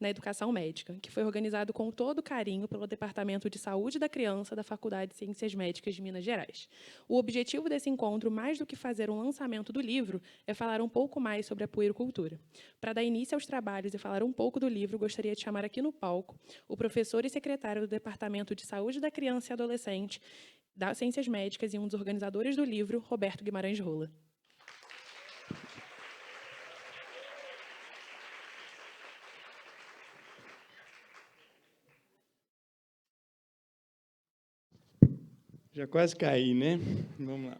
na educação médica, que foi organizado com todo carinho pelo Departamento de Saúde da Criança da Faculdade de Ciências Médicas de Minas Gerais. O objetivo desse encontro, mais do que fazer um lançamento do livro, é falar um pouco mais sobre a puericultura. Para dar início aos trabalhos e falar um pouco do livro, gostaria de chamar aqui no palco o professor e secretário do Departamento de Saúde da Criança e Adolescente das Ciências Médicas e um dos organizadores do livro, Roberto Guimarães Rola. Já quase caí, né? Vamos lá.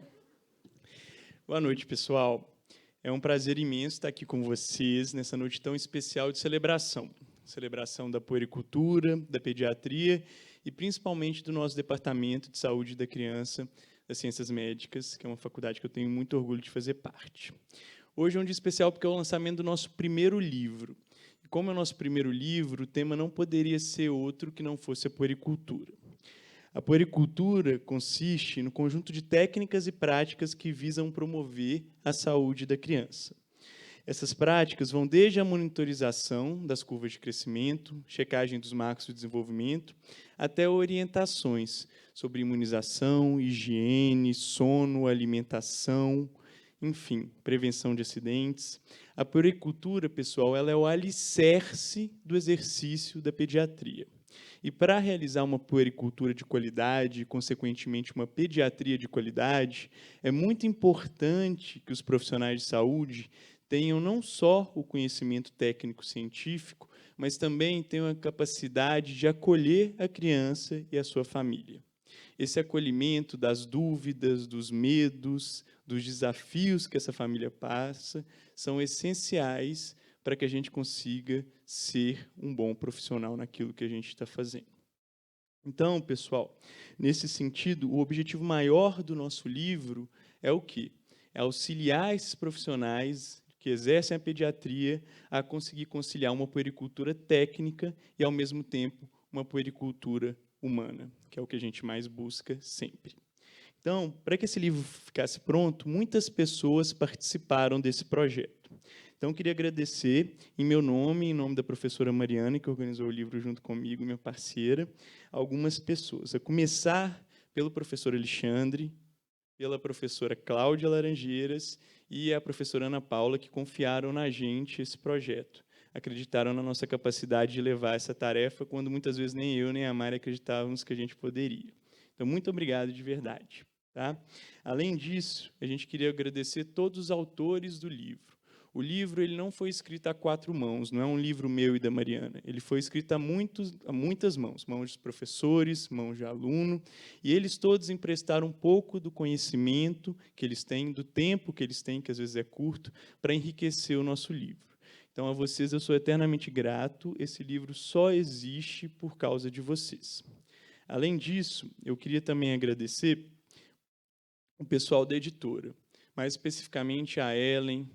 Boa noite, pessoal. É um prazer imenso estar aqui com vocês nessa noite tão especial de celebração. Celebração da puericultura, da pediatria e principalmente do nosso Departamento de Saúde da Criança das Ciências Médicas, que é uma faculdade que eu tenho muito orgulho de fazer parte. Hoje é um dia especial porque é o lançamento do nosso primeiro livro. E como é o nosso primeiro livro, o tema não poderia ser outro que não fosse a puericultura. A puericultura consiste no conjunto de técnicas e práticas que visam promover a saúde da criança. Essas práticas vão desde a monitorização das curvas de crescimento, checagem dos marcos de desenvolvimento, até orientações sobre imunização, higiene, sono, alimentação, enfim, prevenção de acidentes. A puericultura, pessoal, ela é o alicerce do exercício da pediatria. E para realizar uma puericultura de qualidade e, consequentemente, uma pediatria de qualidade, é muito importante que os profissionais de saúde tenham não só o conhecimento técnico-científico, mas também tenham a capacidade de acolher a criança e a sua família. Esse acolhimento das dúvidas, dos medos, dos desafios que essa família passa, são essenciais para que a gente consiga ser um bom profissional naquilo que a gente está fazendo. Então, pessoal, nesse sentido, o objetivo maior do nosso livro é o quê? É auxiliar esses profissionais que exercem a pediatria a conseguir conciliar uma puericultura técnica e, ao mesmo tempo, uma puericultura humana, que é o que a gente mais busca sempre. Então, para que esse livro ficasse pronto, muitas pessoas participaram desse projeto. Então, eu queria agradecer, em meu nome, em nome da professora Mariana, que organizou o livro junto comigo, minha parceira, algumas pessoas. A começar pelo professor Alexandre, pela professora Cláudia Laranjeiras e a professora Ana Paula, que confiaram na gente esse projeto. Acreditaram na nossa capacidade de levar essa tarefa, quando muitas vezes nem eu nem a Mari acreditávamos que a gente poderia. Então, muito obrigado de verdade. Tá? Além disso, a gente queria agradecer todos os autores do livro. O livro ele não foi escrito a 4 mãos, não é um livro meu e da Mariana. Ele foi escrito a muitas mãos, mãos de professores, mãos de aluno, e eles todos emprestaram um pouco do conhecimento que eles têm, do tempo que eles têm, que às vezes é curto, para enriquecer o nosso livro. Então, a vocês eu sou eternamente grato, esse livro só existe por causa de vocês. Além disso, eu queria também agradecer o pessoal da editora, mais especificamente a Ellen,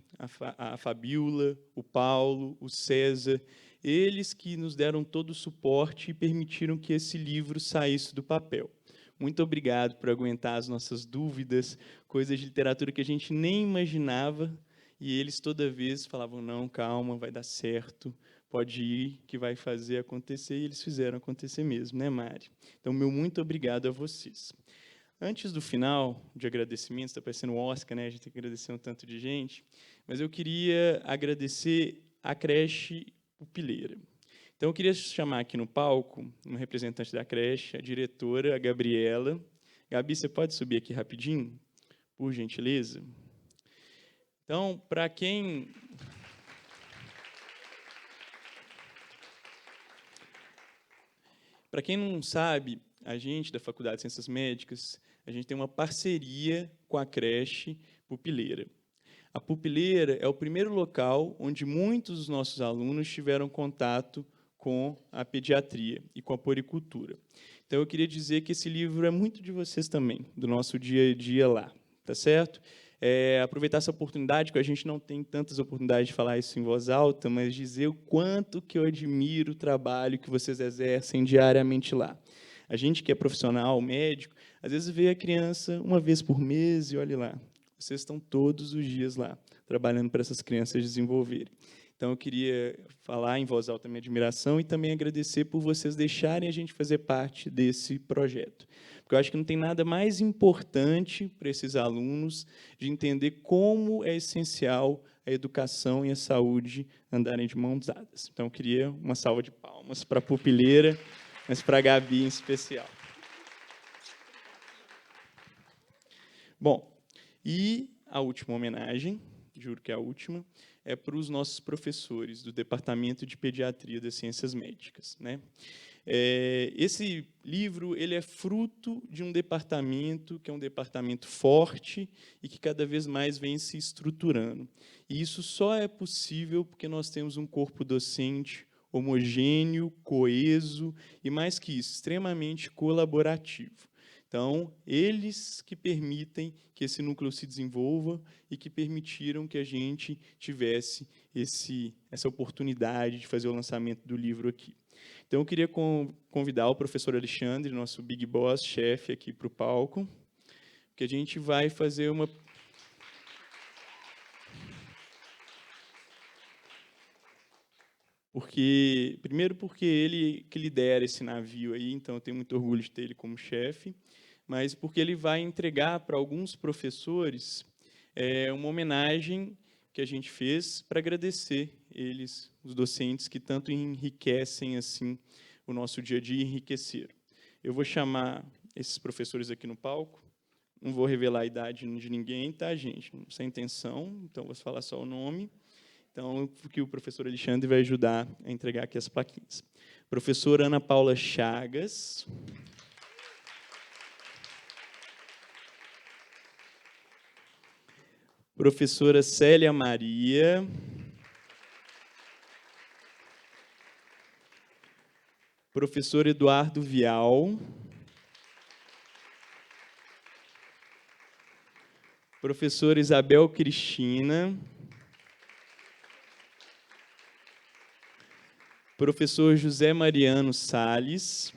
a Fabiola, o Paulo, o César, eles que nos deram todo o suporte e permitiram que esse livro saísse do papel. Muito obrigado por aguentar as nossas dúvidas, coisas de literatura que a gente nem imaginava, e eles toda vez falavam, não, calma, vai dar certo, pode ir, que vai fazer acontecer, e eles fizeram acontecer mesmo, né, Mari? Então, meu muito obrigado a vocês. Antes do final de agradecimentos, está parecendo um Oscar, né? A gente tem que agradecer um tanto de gente, mas eu queria agradecer a creche Pupileira. Então, eu queria chamar aqui no palco uma representante da creche, a diretora, a Gabriela. Gabi, você pode subir aqui rapidinho, por gentileza? Então, para quem não sabe, a gente da Faculdade de Ciências Médicas, a gente tem uma parceria com a creche Pupileira. A Pupileira é o primeiro local onde muitos dos nossos alunos tiveram contato com a pediatria e com a puericultura. Então, eu queria dizer que esse livro é muito de vocês também, do nosso dia a dia lá, tá certo? Aproveitar essa oportunidade, que a gente não tem tantas oportunidades de falar isso em voz alta, mas dizer o quanto que eu admiro o trabalho que vocês exercem diariamente lá. A gente que é profissional, médico, às vezes vê a criança uma vez por mês e olha lá. Vocês estão todos os dias lá, trabalhando para essas crianças desenvolverem. Então, eu queria falar em voz alta a minha admiração e também agradecer por vocês deixarem a gente fazer parte desse projeto. Porque eu acho que não tem nada mais importante para esses alunos de entender como é essencial a educação e a saúde andarem de mãos dadas. Então, eu queria uma salva de palmas para a Pupileira, mas para a Gabi em especial. Bom, e a última homenagem, juro que é a última, é para os nossos professores do Departamento de Pediatria das Ciências Médicas, né? Esse livro ele é fruto de um departamento que é um departamento forte e que cada vez mais vem se estruturando. E isso só é possível porque nós temos um corpo docente homogêneo, coeso e, mais que isso, extremamente colaborativo. Então, eles que permitem que esse núcleo se desenvolva e que permitiram que a gente tivesse essa oportunidade de fazer o lançamento do livro aqui. Então, eu queria convidar o professor Alexandre, nosso big boss, chefe, aqui para o palco, que a gente vai fazer uma... Primeiro porque ele que lidera esse navio aí, então eu tenho muito orgulho de ter ele como chefe, mas porque ele vai entregar para alguns professores uma homenagem que a gente fez para agradecer eles, os docentes que tanto enriquecem assim o nosso dia a dia e enriqueceram. Eu vou chamar esses professores aqui no palco, não vou revelar a idade de ninguém, tá, gente? Sem intenção, então vou falar só o nome. Então, que o professor Alexandre vai ajudar a entregar aqui as plaquinhas. Professora Ana Paula Chagas. Professora Célia Maria. Professor Eduardo Vial. Professora Isabel Cristina. Professor José Mariano Salles.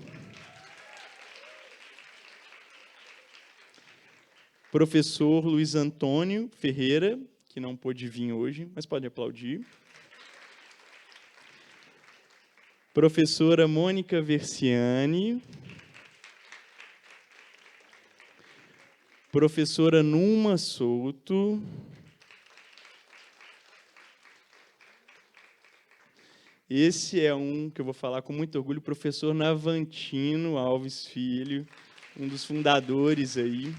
Professor Luiz Antônio Ferreira, que não pôde vir hoje, mas pode aplaudir. Professora Mônica Versiani. Professora Numa Souto. Esse é um que eu vou falar com muito orgulho, professor Navantino Alves Filho, um dos fundadores aí.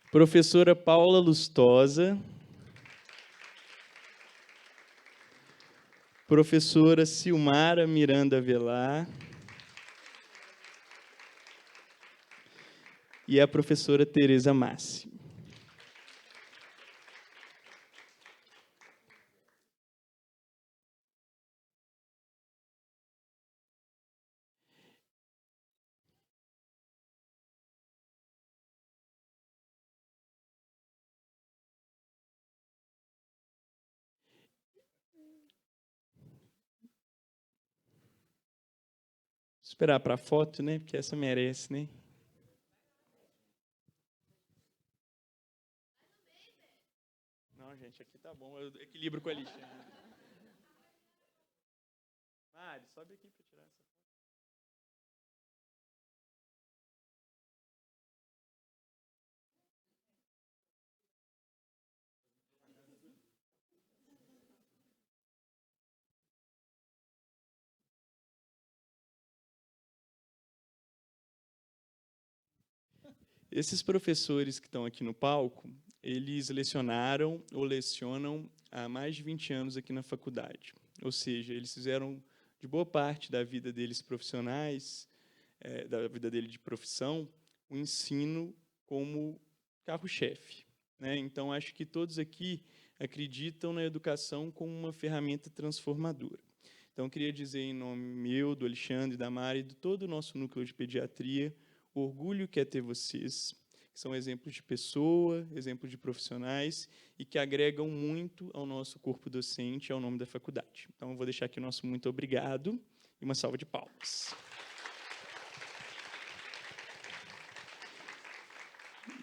Professora Paula Lustosa. Professora Silmara Miranda Velar. E a professora Tereza Massi. Esperar para a foto, né? Porque essa merece, né? Não, gente, aqui tá bom. Eu equilibro com a Alexandre. Mari, sobe aqui para tirar essa foto. Esses professores que estão aqui no palco, eles lecionaram ou lecionam há mais de 20 anos aqui na faculdade. Ou seja, eles fizeram, de boa parte da vida deles profissionais, da vida dele de profissão, o ensino como carro-chefe, né? Então, acho que todos aqui acreditam na educação como uma ferramenta transformadora. Então, queria dizer em nome meu, do Alexandre, da Mari, de todo o nosso núcleo de pediatria, o orgulho que é ter vocês, que são exemplos de pessoa, exemplos de profissionais e que agregam muito ao nosso corpo docente e ao nome da faculdade. Então, eu vou deixar aqui o nosso muito obrigado e uma salva de palmas.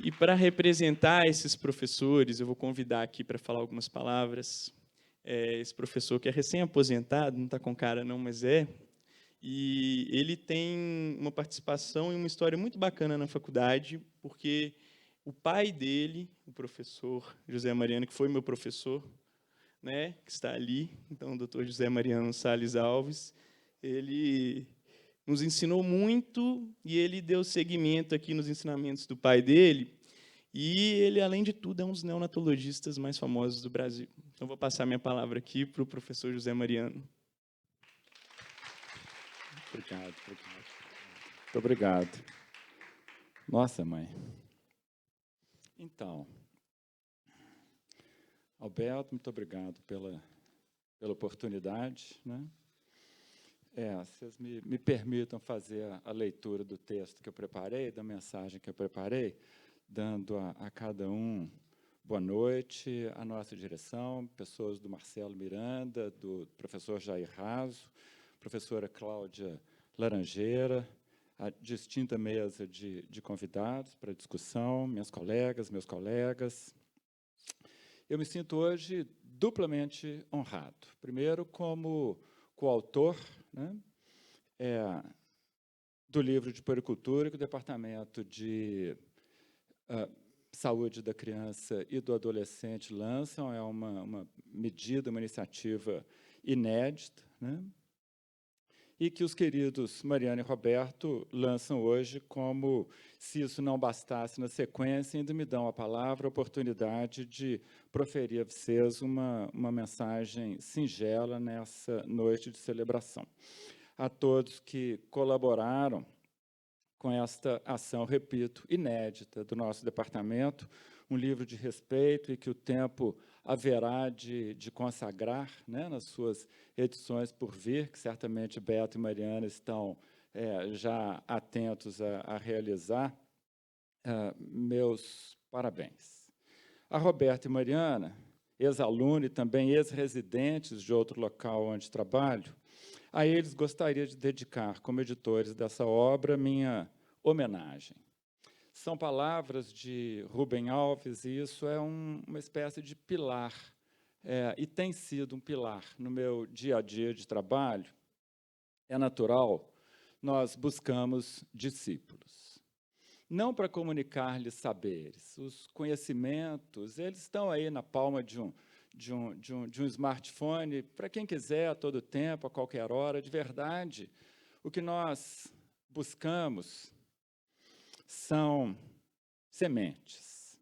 E para representar esses professores, eu vou convidar aqui para falar algumas palavras. Esse professor que é recém-aposentado, não está com cara não, mas é. E ele tem uma participação e uma história muito bacana na faculdade, porque o pai dele, o professor José Mariano, que foi meu professor, né, que está ali, então o doutor José Mariano Salles Alves, ele nos ensinou muito e ele deu seguimento aqui nos ensinamentos do pai dele. E ele, além de tudo, é um dos neonatologistas mais famosos do Brasil. Então, vou passar minha palavra aqui para o professor José Mariano. Obrigado, obrigado. Muito obrigado. Nossa, mãe. Então, Alberto, muito obrigado pela oportunidade, né? Vocês me permitam fazer a leitura do texto que eu preparei, da mensagem que eu preparei, dando a cada um boa noite, à nossa direção, pessoas do Marcelo Miranda, do professor Jair Raso, professora Cláudia Laranjeira, a distinta mesa de convidados para discussão, minhas colegas, meus colegas. Eu me sinto hoje duplamente honrado. Primeiro, como coautor, né, do livro de puericultura que o Departamento de Saúde da Criança e do Adolescente lançam. É uma medida, uma iniciativa inédita, né, e que os queridos Mariana e Roberto lançam hoje como, se isso não bastasse na sequência, ainda me dão a palavra, a oportunidade de proferir a vocês uma mensagem singela nessa noite de celebração. A todos que colaboraram com esta ação, repito, inédita do nosso departamento, um livro de respeito e que o tempo haverá de consagrar, né, nas suas edições por vir, que certamente Beto e Mariana estão já atentos a realizar. Meus parabéns. A Roberta e Mariana, ex-aluno e também ex-residentes de outro local onde trabalho, a eles gostaria de dedicar, como editores dessa obra, minha homenagem. São palavras de Rubem Alves, e isso é uma espécie de pilar, e tem sido um pilar no meu dia a dia de trabalho. É natural, nós buscamos discípulos. Não para comunicar-lhes saberes. Os conhecimentos, eles estão aí na palma de um smartphone, para quem quiser, a todo tempo, a qualquer hora. De verdade, o que nós buscamos são sementes.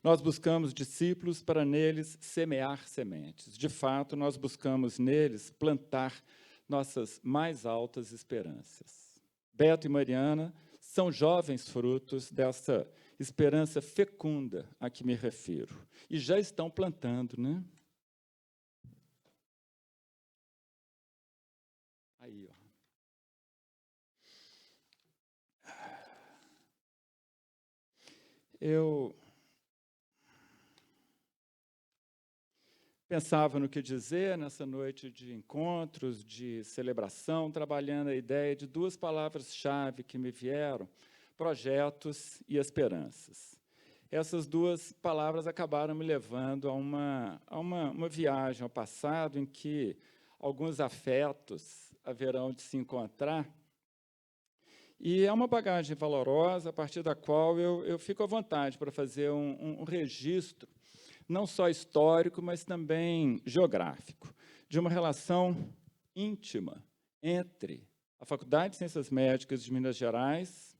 Nós buscamos discípulos para neles semear sementes. De fato, nós buscamos neles plantar nossas mais altas esperanças. Beto e Mariana são jovens frutos dessa esperança fecunda a que me refiro. E já estão plantando, né? Aí, ó. Eu pensava no que dizer nessa noite de encontros, de celebração, trabalhando a ideia de duas palavras-chave que me vieram: projetos e esperanças. Essas duas palavras acabaram me levando a uma viagem ao passado em que alguns afetos haverão de se encontrar. E é uma bagagem valorosa, a partir da qual eu fico à vontade para fazer um registro, não só histórico, mas também geográfico, de uma relação íntima entre a Faculdade de Ciências Médicas de Minas Gerais,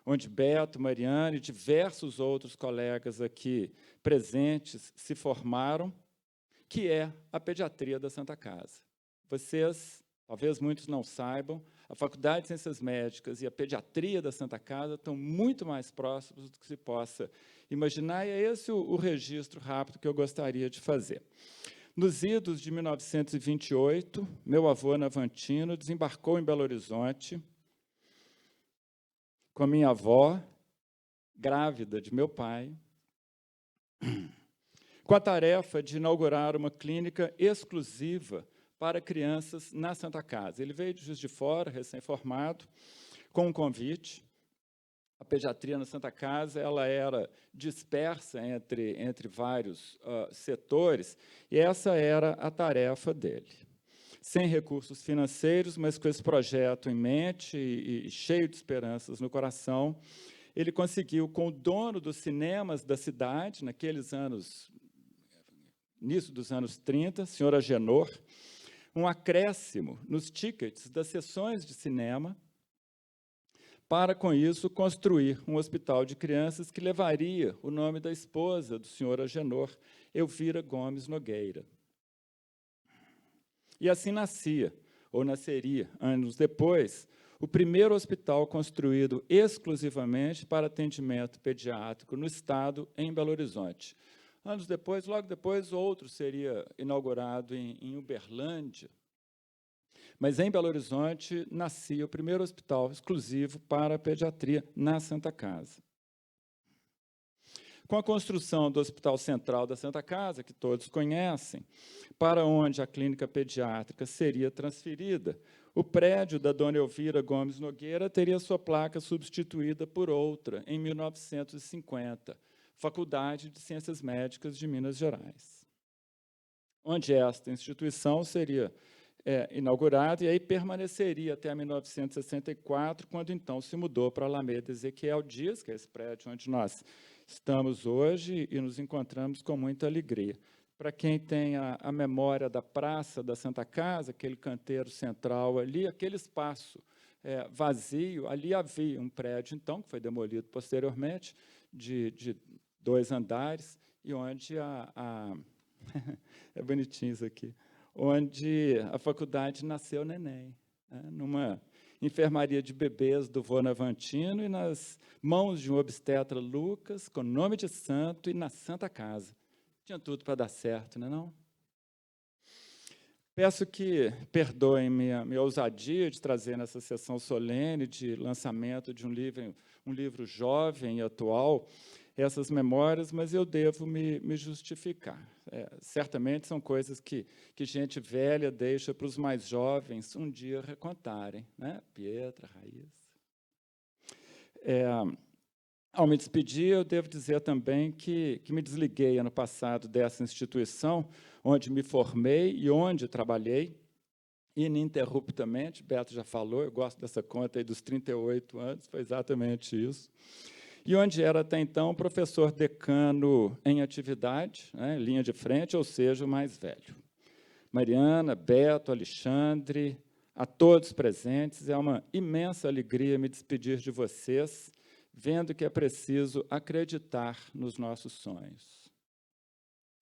onde Beto, Mariana e diversos outros colegas aqui presentes se formaram, que é a pediatria da Santa Casa. Vocês, talvez muitos não saibam, a Faculdade de Ciências Médicas e a pediatria da Santa Casa estão muito mais próximos do que se possa imaginar, e é esse o registro rápido que eu gostaria de fazer. Nos idos de 1928, meu avô Navantino desembarcou em Belo Horizonte com a minha avó, grávida de meu pai, com a tarefa de inaugurar uma clínica exclusiva para crianças na Santa Casa. Ele veio de Juiz de Fora, recém-formado, com um convite. A pediatria na Santa Casa ela era dispersa entre vários setores, e essa era a tarefa dele. Sem recursos financeiros, mas com esse projeto em mente e cheio de esperanças no coração, ele conseguiu, com o dono dos cinemas da cidade, naqueles anos, início dos anos 30, senhor Agenor, um acréscimo nos tickets das sessões de cinema, para, com isso, construir um hospital de crianças que levaria o nome da esposa do senhor Agenor, Elvira Gomes Nogueira. E assim nascia, ou nasceria, anos depois, o primeiro hospital construído exclusivamente para atendimento pediátrico no Estado, em Belo Horizonte. Anos depois, logo depois, outro seria inaugurado em Uberlândia. Mas, em Belo Horizonte, nascia o primeiro hospital exclusivo para a pediatria na Santa Casa. Com a construção do Hospital Central da Santa Casa, que todos conhecem, para onde a clínica pediátrica seria transferida, o prédio da dona Elvira Gomes Nogueira teria sua placa substituída por outra, em 1950, Faculdade de Ciências Médicas de Minas Gerais, onde esta instituição seria inaugurada e aí permaneceria até 1964, quando então se mudou para a Alameda Ezequiel Dias, que é esse prédio onde nós estamos hoje e nos encontramos com muita alegria. Para quem tem a memória da Praça da Santa Casa, aquele canteiro central ali, aquele espaço vazio, ali havia um prédio, então, que foi demolido posteriormente, de 2 andares, e onde é bonitinho isso aqui, onde a faculdade nasceu neném, né, numa enfermaria de bebês do Vonavantino e nas mãos de um obstetra Lucas, com nome de santo, e na Santa Casa. Tinha tudo para dar certo, não é não? Peço que perdoem minha ousadia de trazer nessa sessão solene de lançamento de um livro jovem e atual, essas memórias, mas eu devo me justificar. Certamente são coisas que gente velha deixa para os mais jovens um dia recontarem, né? Pietra, Raíssa. Ao me despedir, eu devo dizer também que me desliguei ano passado dessa instituição, onde me formei e onde trabalhei, ininterruptamente. Beto já falou, eu gosto dessa conta aí dos 38 anos, foi exatamente isso. E onde era até então professor decano em atividade, né, linha de frente, ou seja, o mais velho. Mariana, Beto, Alexandre, a todos presentes, é uma imensa alegria me despedir de vocês, vendo que é preciso acreditar nos nossos sonhos.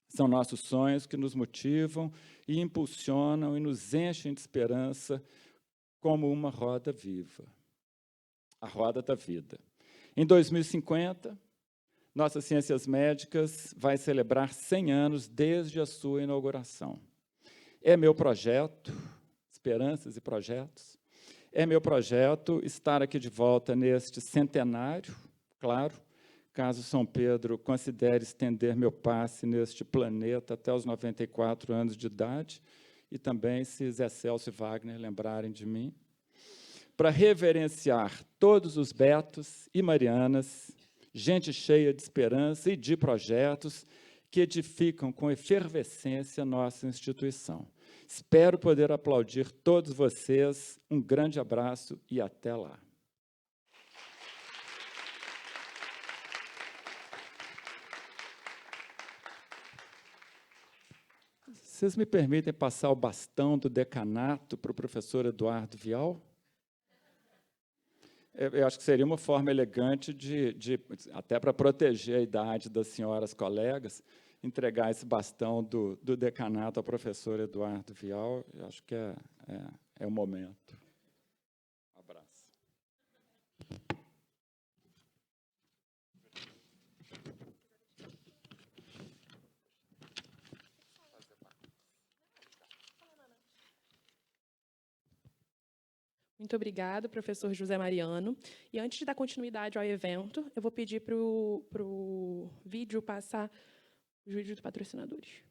São nossos sonhos que nos motivam e impulsionam e nos enchem de esperança como uma roda viva. A roda da vida. Em 2050, nossas Ciências Médicas vai celebrar 100 anos desde a sua inauguração. É meu projeto, Esperanças e Projetos, é meu projeto estar aqui de volta neste centenário, claro, caso São Pedro considere estender meu passe neste planeta até os 94 anos de idade, e também se Zé Celso e Wagner lembrarem de mim, para reverenciar todos os Betos e Marianas, gente cheia de esperança e de projetos que edificam com efervescência nossa instituição. Espero poder aplaudir todos vocês. Um grande abraço e até lá. Vocês me permitem passar o bastão do decanato para o professor Eduardo Vial? Eu acho que seria uma forma elegante até para proteger a idade das senhoras colegas, entregar esse bastão do decanato ao professor Eduardo Vial. Eu acho que é o momento. Um abraço. Muito obrigada, professor José Mariano. E antes de dar continuidade ao evento, eu vou pedir para o vídeo passar o vídeo dos patrocinadores.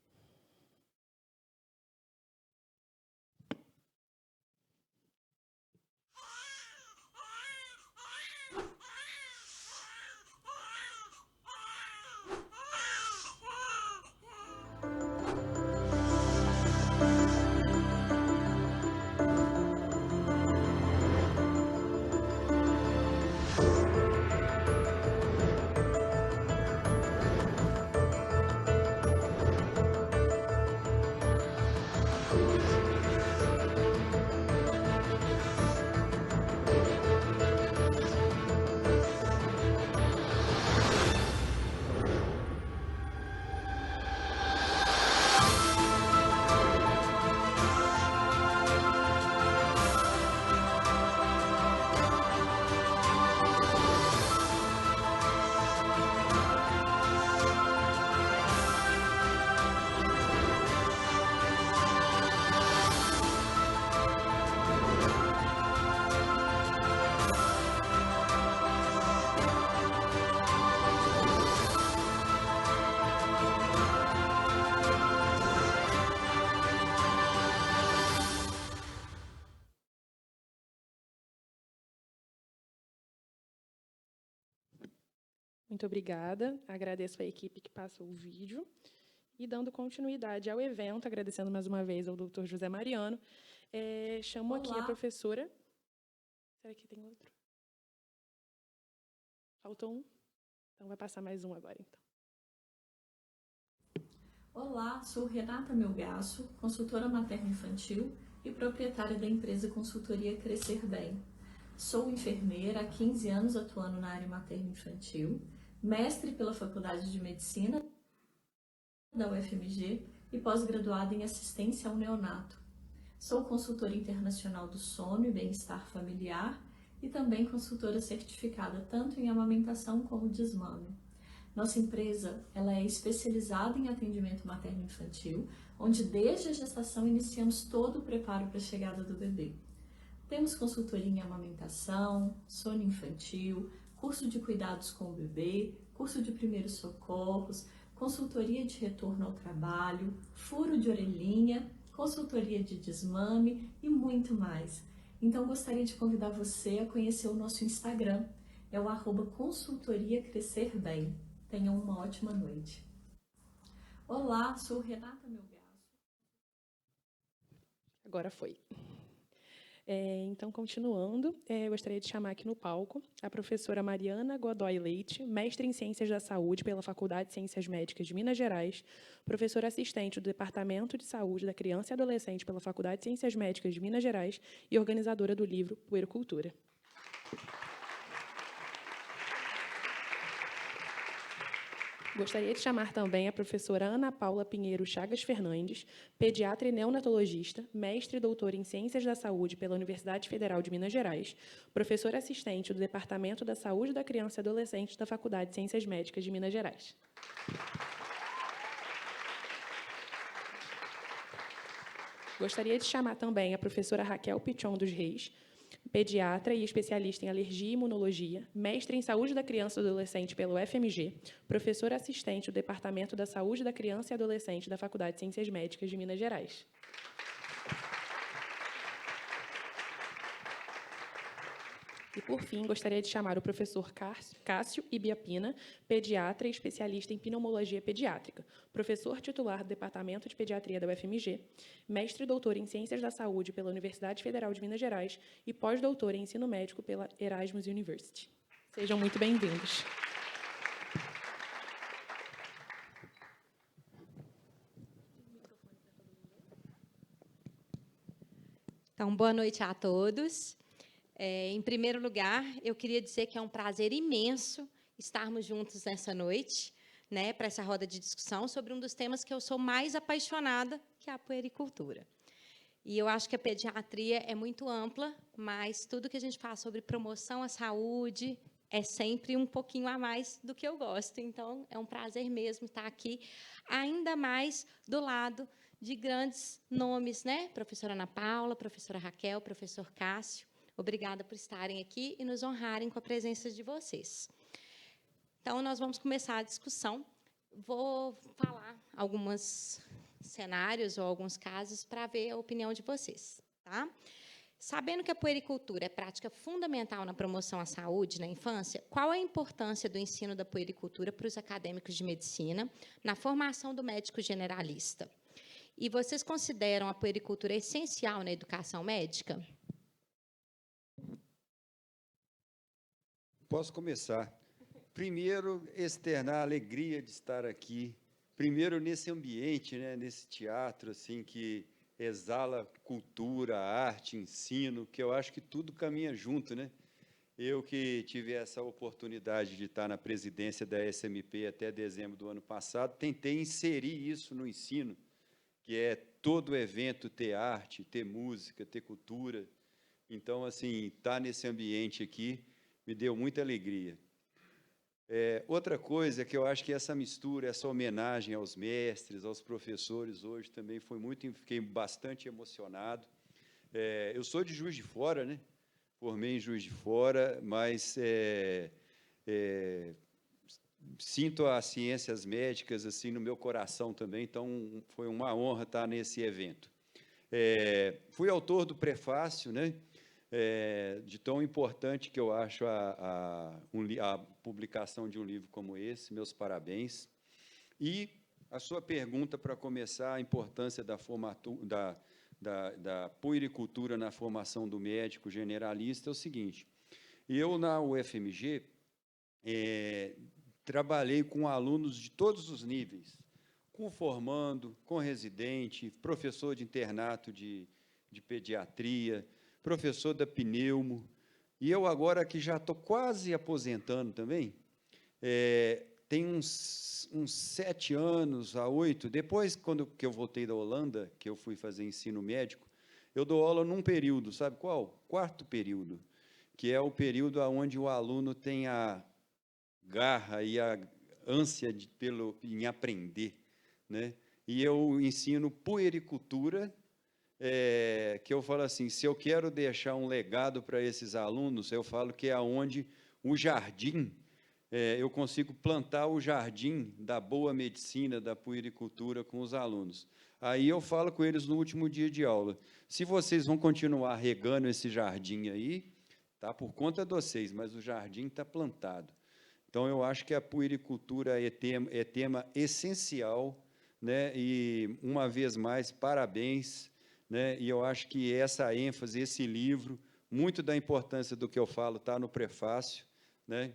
Muito obrigada. Agradeço a equipe que passou o vídeo. E dando continuidade ao evento, agradecendo mais uma vez ao Dr. José Mariano, chamo aqui a professora... Será que tem outro? Faltou um? Então, vai passar mais um agora, então. Olá, sou Renata Melgaço, consultora materno-infantil e proprietária da empresa consultoria Crescer Bem. Sou enfermeira há 15 anos atuando na área materno-infantil, mestre pela Faculdade de Medicina da UFMG e pós-graduada em assistência ao neonato. Sou consultora internacional do sono e bem-estar familiar e também consultora certificada tanto em amamentação como desmame. Nossa empresa ela é especializada em atendimento materno-infantil, onde desde a gestação iniciamos todo o preparo para a chegada do bebê. Temos consultoria em amamentação, sono infantil, curso de cuidados com o bebê, curso de primeiros socorros, consultoria de retorno ao trabalho, furo de orelhinha, consultoria de desmame e muito mais. Então, gostaria de convidar você a conhecer o nosso Instagram, é o @consultoria Crescer Bem. Tenham uma ótima noite. Olá, sou Renata Melgaço. Agora foi. Então, continuando, gostaria de chamar aqui no palco a professora Mariana Godoy Leite, mestre em Ciências da Saúde pela Faculdade de Ciências Médicas de Minas Gerais, professora assistente do Departamento de Saúde da Criança e Adolescente pela Faculdade de Ciências Médicas de Minas Gerais e organizadora do livro Puericultura. Gostaria de chamar também a professora Ana Paula Pinheiro Chagas Fernandes, pediatra e neonatologista, mestre e doutora em Ciências da Saúde pela Universidade Federal de Minas Gerais, professora assistente do Departamento da Saúde da Criança e Adolescente da Faculdade de Ciências Médicas de Minas Gerais. Gostaria de chamar também a professora Raquel Pichon dos Reis, pediatra e especialista em alergia e imunologia, mestre em saúde da criança e do adolescente pelo UFMG, professora assistente do Departamento da Saúde da Criança e Adolescente da Faculdade de Ciências Médicas de Minas Gerais. E, por fim, gostaria de chamar o professor Cássio Ibiapina, pediatra e especialista em pneumologia pediátrica, professor titular do Departamento de Pediatria da UFMG, mestre e doutor em Ciências da Saúde pela Universidade Federal de Minas Gerais e pós-doutor em Ensino Médico pela Erasmus University. Sejam muito bem-vindos. Então, boa noite a todos. Em primeiro lugar, eu queria dizer que é um prazer imenso estarmos juntos nessa noite, né, para essa roda de discussão sobre um dos temas que eu sou mais apaixonada, que é a puericultura. E eu acho que a pediatria é muito ampla, mas tudo que a gente faz sobre promoção à saúde é sempre um pouquinho a mais do que eu gosto. Então, é um prazer mesmo estar aqui, ainda mais do lado de grandes nomes, né? Professora Ana Paula, professora Raquel, professor Cássio. Obrigada por estarem aqui e nos honrarem com a presença de vocês. Então, nós vamos começar a discussão. Vou falar alguns cenários ou alguns casos para ver a opinião de vocês. Tá? Sabendo que a puericultura é prática fundamental na promoção à saúde na infância, qual a importância do ensino da puericultura para os acadêmicos de medicina na formação do médico generalista? E vocês consideram a puericultura essencial na educação médica? Posso começar. Primeiro, externar a alegria de estar aqui. Primeiro, nesse ambiente, né, nesse teatro assim, que exala cultura, arte, ensino, que eu acho que tudo caminha junto. Né? Eu que tive essa oportunidade de estar na presidência da SMP até dezembro do ano passado, tentei inserir isso no ensino, que é todo evento ter arte, ter música, ter cultura. Então, assim, estar nesse ambiente aqui me deu muita alegria. Outra coisa que eu acho que essa mistura, essa homenagem aos mestres, aos professores hoje também foi muito, fiquei bastante emocionado. Eu sou de Juiz de Fora, né? Formei em Juiz de Fora, mas sinto as ciências médicas assim no meu coração também, então foi uma honra estar nesse evento. Fui autor do prefácio, né? de tão importante que eu acho a publicação de um livro como esse. Meus parabéns. E a sua pergunta, para começar, a importância da puericultura na formação do médico generalista, é o seguinte: eu, na UFMG, trabalhei com alunos de todos os níveis, com formando, com residente, professor de internato de pediatria, professor da pneumo, e eu agora que já estou quase aposentando também, tem uns 7 anos a 8, depois que eu voltei da Holanda, que eu fui fazer ensino médico, eu dou aula num período, sabe qual? 4º período, que é o período onde o aluno tem a garra e a ânsia em aprender, né? E eu ensino puericultura, que eu falo assim, se eu quero deixar um legado para esses alunos, eu falo que é onde o jardim, eu consigo plantar o jardim da boa medicina, da puericultura com os alunos. Aí eu falo com eles no último dia de aula, se vocês vão continuar regando esse jardim aí, tá por conta de vocês, mas o jardim está plantado. Então, eu acho que a puericultura é tema essencial, né? E, uma vez mais, parabéns, né? E eu acho que essa ênfase, esse livro, muito da importância do que eu falo está no prefácio, né?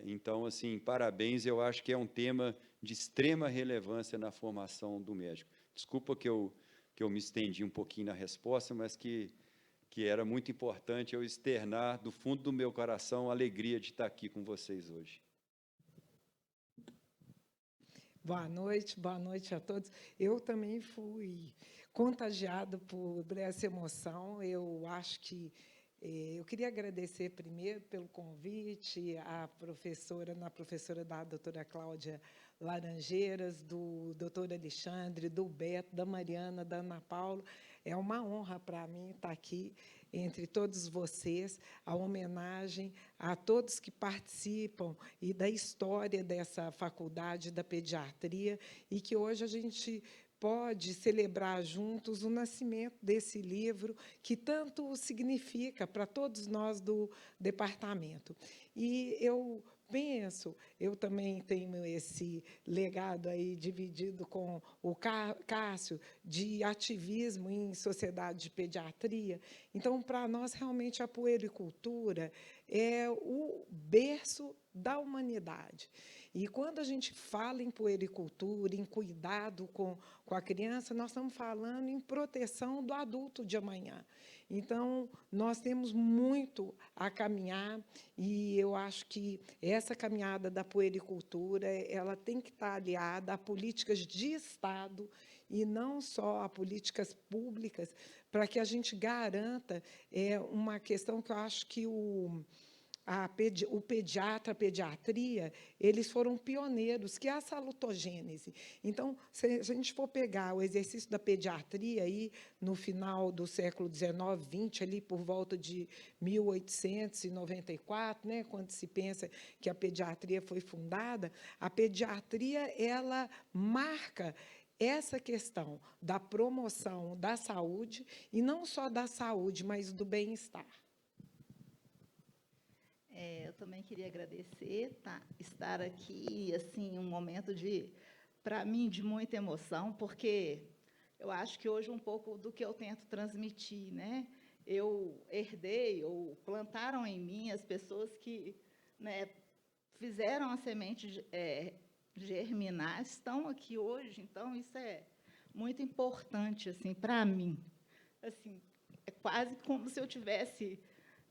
Então, assim, parabéns, eu acho que é um tema de extrema relevância na formação do médico. Desculpa que eu me estendi um pouquinho na resposta, mas que era muito importante eu externar do fundo do meu coração a alegria de estar aqui com vocês hoje. Boa noite a todos. Eu também fui contagiado por essa emoção. Eu acho que eu queria agradecer primeiro pelo convite à professora da doutora Cláudia Laranjeiras, do doutor Alexandre, do Beto, da Mariana, da Ana Paula. É uma honra para mim estar aqui entre todos vocês, a homenagem a todos que participam e da história dessa faculdade da pediatria, e que hoje a gente pode celebrar juntos o nascimento desse livro, que tanto significa para todos nós do departamento. E eu penso, eu também tenho esse legado aí dividido com o Cássio, de ativismo em sociedade de pediatria. Então, para nós, realmente, a puericultura é o berço da humanidade. E, quando a gente fala em puericultura, em cuidado com a criança, nós estamos falando em proteção do adulto de amanhã. Então, nós temos muito a caminhar, e eu acho que essa caminhada da puericultura ela tem que estar aliada a políticas de Estado e não só a políticas públicas, para que a gente garanta uma questão que eu acho que o pediatra, a pediatria, eles foram pioneiros, que é a salutogênese. Então, se a gente for pegar o exercício da pediatria aí no final do século XIX, XX, ali por volta de 1894, né, quando se pensa que a pediatria foi fundada, a pediatria ela marca essa questão da promoção da saúde, e não só da saúde, mas do bem-estar. Eu também queria agradecer, estar aqui, assim, um momento para mim, de muita emoção, porque eu acho que hoje um pouco do que eu tento transmitir, né? Eu herdei, ou plantaram em mim as pessoas que, né, fizeram a semente germinar, estão aqui hoje, então isso é muito importante, assim, para mim. Assim, é quase como se eu tivesse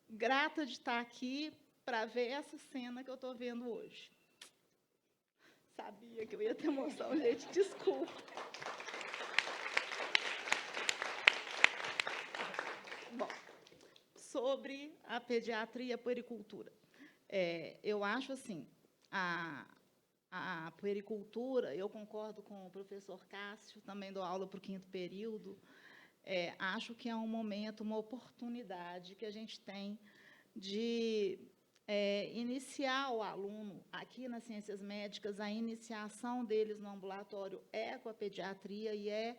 grata de estar aqui para ver essa cena que eu estou vendo hoje. Sabia que eu ia ter emoção, gente, desculpa. Bom, sobre a pediatria e a puericultura. Eu acho assim, a puericultura, eu concordo com o professor Cássio, também dou aula para o 5º período, acho que é um momento, uma oportunidade que a gente tem de iniciar o aluno, aqui nas ciências médicas, a iniciação deles no ambulatório é com a pediatria, e é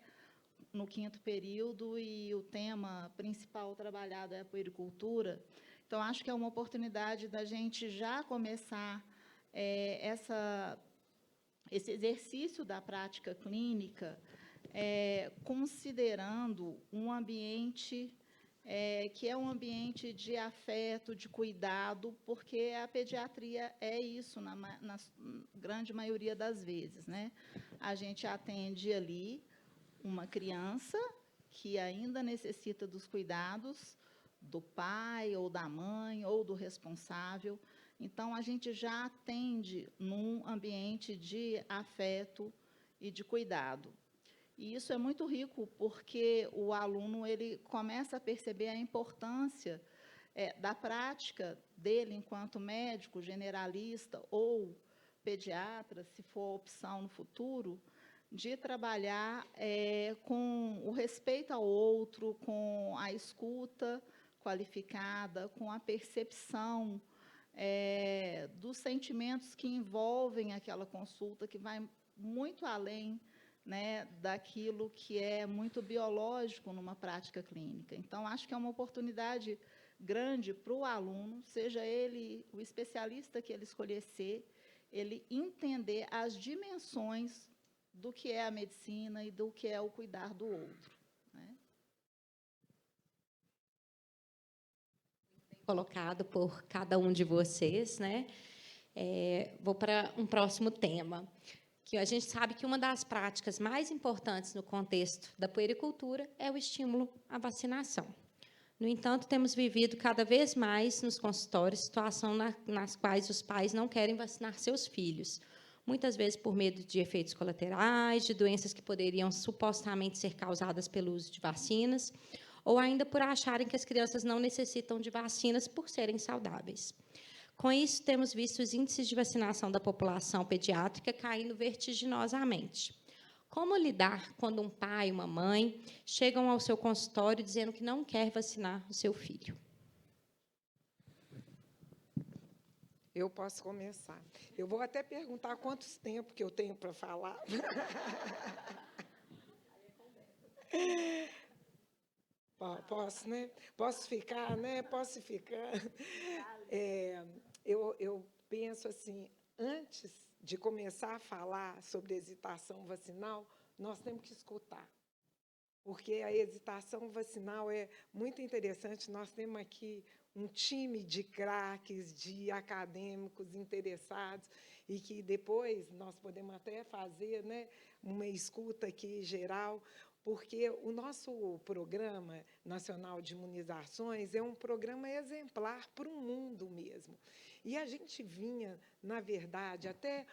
no 5º período e o tema principal trabalhado é a puericultura. Então, acho que é uma oportunidade da gente já começar esse exercício da prática clínica, considerando um ambiente que é um ambiente de afeto, de cuidado, porque a pediatria é isso, na grande maioria das vezes, né? A gente atende ali uma criança que ainda necessita dos cuidados do pai, ou da mãe, ou do responsável. Então, a gente já atende num ambiente de afeto e de cuidado. E isso é muito rico, porque o aluno ele começa a perceber a importância da prática dele enquanto médico, generalista ou pediatra, se for opção no futuro, de trabalhar com o respeito ao outro, com a escuta qualificada, com a percepção dos sentimentos que envolvem aquela consulta, que vai muito além, né, daquilo que é muito biológico numa prática clínica. Então, acho que é uma oportunidade grande para o aluno, seja ele o especialista que ele escolher ser, ele entender as dimensões do que é a medicina e do que é o cuidar do outro, né? Colocado por cada um de vocês, né? Vou para um próximo tema, que a gente sabe que uma das práticas mais importantes no contexto da puericultura é o estímulo à vacinação. No entanto, temos vivido cada vez mais nos consultórios situações nas quais os pais não querem vacinar seus filhos, muitas vezes por medo de efeitos colaterais, de doenças que poderiam supostamente ser causadas pelo uso de vacinas, ou ainda por acharem que as crianças não necessitam de vacinas por serem saudáveis. Com isso, temos visto os índices de vacinação da população pediátrica caindo vertiginosamente. Como lidar quando um pai e uma mãe chegam ao seu consultório dizendo que não quer vacinar o seu filho? Eu posso começar. Eu vou até perguntar quantos tempos que eu tenho para falar. Posso, né? Posso ficar, né? Posso ficar. Eu penso assim, antes de começar a falar sobre hesitação vacinal, nós temos que escutar. Porque a hesitação vacinal é muito interessante. Nós temos aqui um time de craques, de acadêmicos interessados, e que depois nós podemos até fazer, né, uma escuta aqui geral, porque o nosso Programa Nacional de Imunizações é um programa exemplar para o mundo mesmo. E a gente vinha, na verdade, até...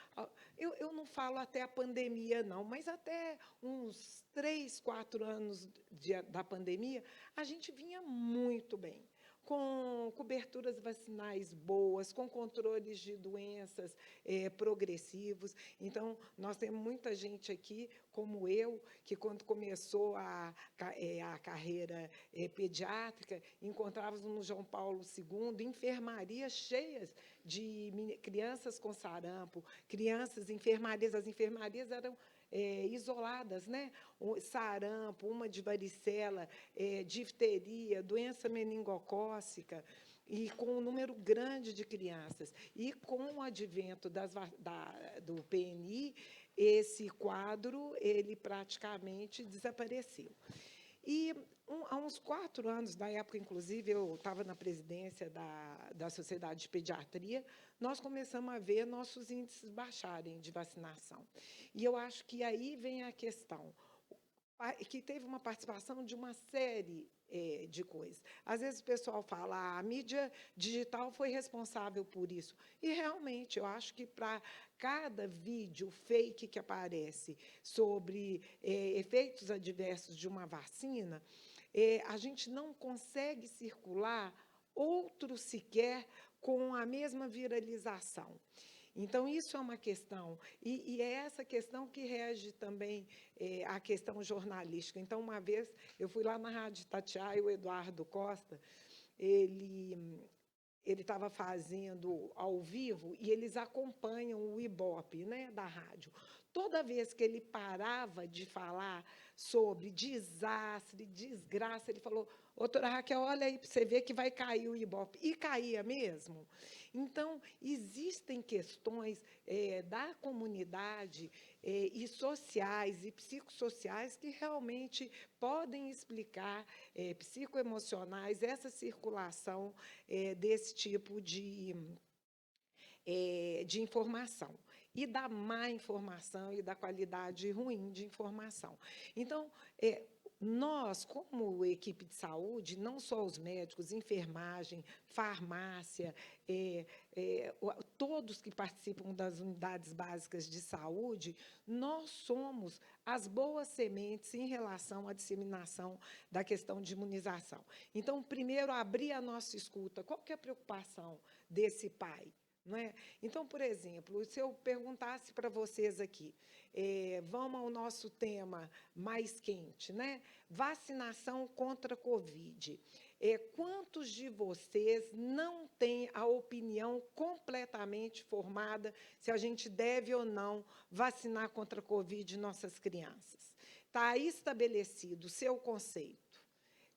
Eu não falo até a pandemia, não, mas até uns 3, 4 anos da pandemia, a gente vinha muito bem, com coberturas vacinais boas, com controles de doenças progressivos. Então, nós temos muita gente aqui, como eu, que, quando começou a carreira pediátrica, encontrávamos no João Paulo II enfermarias cheias de crianças com sarampo, crianças, enfermarias. As enfermarias eram isoladas, né? Sarampo, uma de varicela, difteria, doença meningocócica, e com um número grande de crianças. E, com o advento do PNI, esse quadro ele praticamente desapareceu. E, há uns 4 anos, na época, inclusive, eu estava na presidência da Sociedade de Pediatria, nós começamos a ver nossos índices baixarem de vacinação. E eu acho que aí vem a questão, que teve uma participação de uma série de coisas. Às vezes o pessoal fala, a mídia digital foi responsável por isso. E, realmente, eu acho que para cada vídeo fake que aparece sobre efeitos adversos de uma vacina, a gente não consegue circular outro sequer com a mesma viralização. Então, isso é uma questão, e é essa questão que rege também a questão jornalística. Então, uma vez, eu fui lá na Rádio Itatiaia, o Eduardo Costa, ele estava fazendo ao vivo, e eles acompanham o Ibope, né, da rádio. toda vez que ele parava de falar sobre desastre, desgraça, ele falou: doutora Raquel, olha aí para você ver que vai cair o Ibope. E caía mesmo. Então, existem questões da comunidade e sociais e psicossociais que realmente podem explicar, psicoemocionais, essa circulação desse tipo de informação, e da má informação e da qualidade ruim de informação. Então, nós, como equipe de saúde, não só os médicos, enfermagem, farmácia, todos que participam das unidades básicas de saúde, nós somos as boas sementes em relação à disseminação da questão de imunização. Então, primeiro, abrir a nossa escuta. Qual que é a preocupação desse pai? Não é? Então, por exemplo, se eu perguntasse para vocês aqui, vamos ao nosso tema mais quente, né? Vacinação contra a Covid. Quantos de vocês não têm a opinião completamente formada se a gente deve ou não vacinar contra a Covid nossas crianças? Está estabelecido o seu conceito.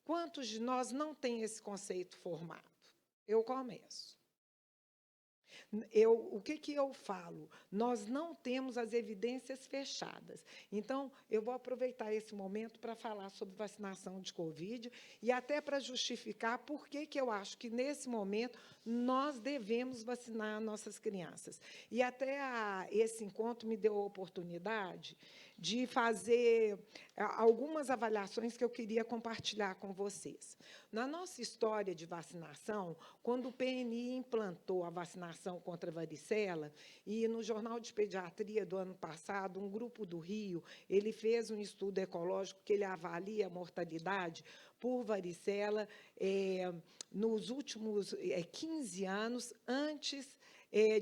Quantos de nós não têm esse conceito formado? Eu começo. O que eu falo? Nós não temos as evidências fechadas. Então, eu vou aproveitar esse momento para falar sobre vacinação de Covid e até para justificar por que eu acho que, nesse momento, nós devemos vacinar nossas crianças. E até esse encontro me deu a oportunidade de fazer algumas avaliações que eu queria compartilhar com vocês. Na nossa história de vacinação, quando o PNI implantou a vacinação contra a varicela, e no Jornal de Pediatria do ano passado, um grupo do Rio, ele fez um estudo ecológico que ele avalia a mortalidade por varicela nos últimos 15 anos antes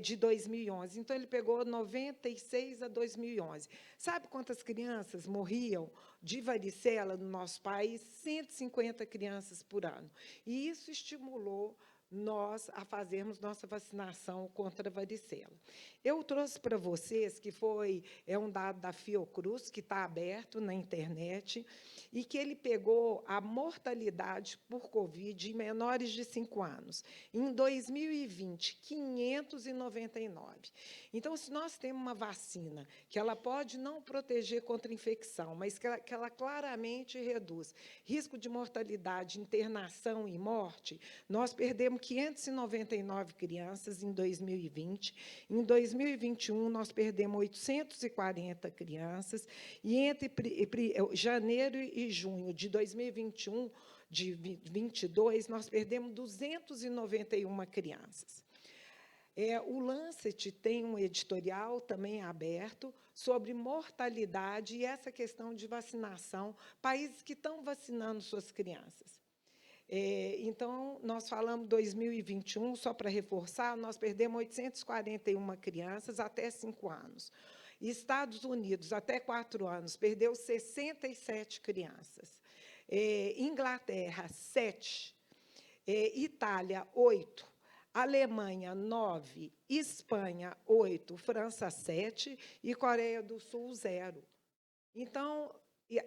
de 2011. Então, ele pegou 96 a 2011. Sabe quantas crianças morriam de varicela no nosso país? 150 crianças por ano. E isso estimulou nós a fazermos nossa vacinação contra a varicela. Eu trouxe para vocês que é um dado da Fiocruz, que está aberto na internet, e que ele pegou a mortalidade por Covid em menores de 5 anos. Em 2020, 599. Então, se nós temos uma vacina que ela pode não proteger contra a infecção, mas que ela claramente reduz risco de mortalidade, internação e morte, nós perdemos 599 crianças em 2020. Em 2021, nós perdemos 840 crianças. E entre janeiro e junho de 2021, de 22, nós perdemos 291 crianças. O Lancet tem um editorial também aberto sobre mortalidade e essa questão de vacinação, países que estão vacinando suas crianças. Então, nós falamos 2021, só para reforçar, nós perdemos 841 crianças até 5 anos. Estados Unidos, até 4 anos, perdeu 67 crianças. Inglaterra, 7. Itália, 8. Alemanha, 9. Espanha, 8. França, 7. E Coreia do Sul, 0. Então,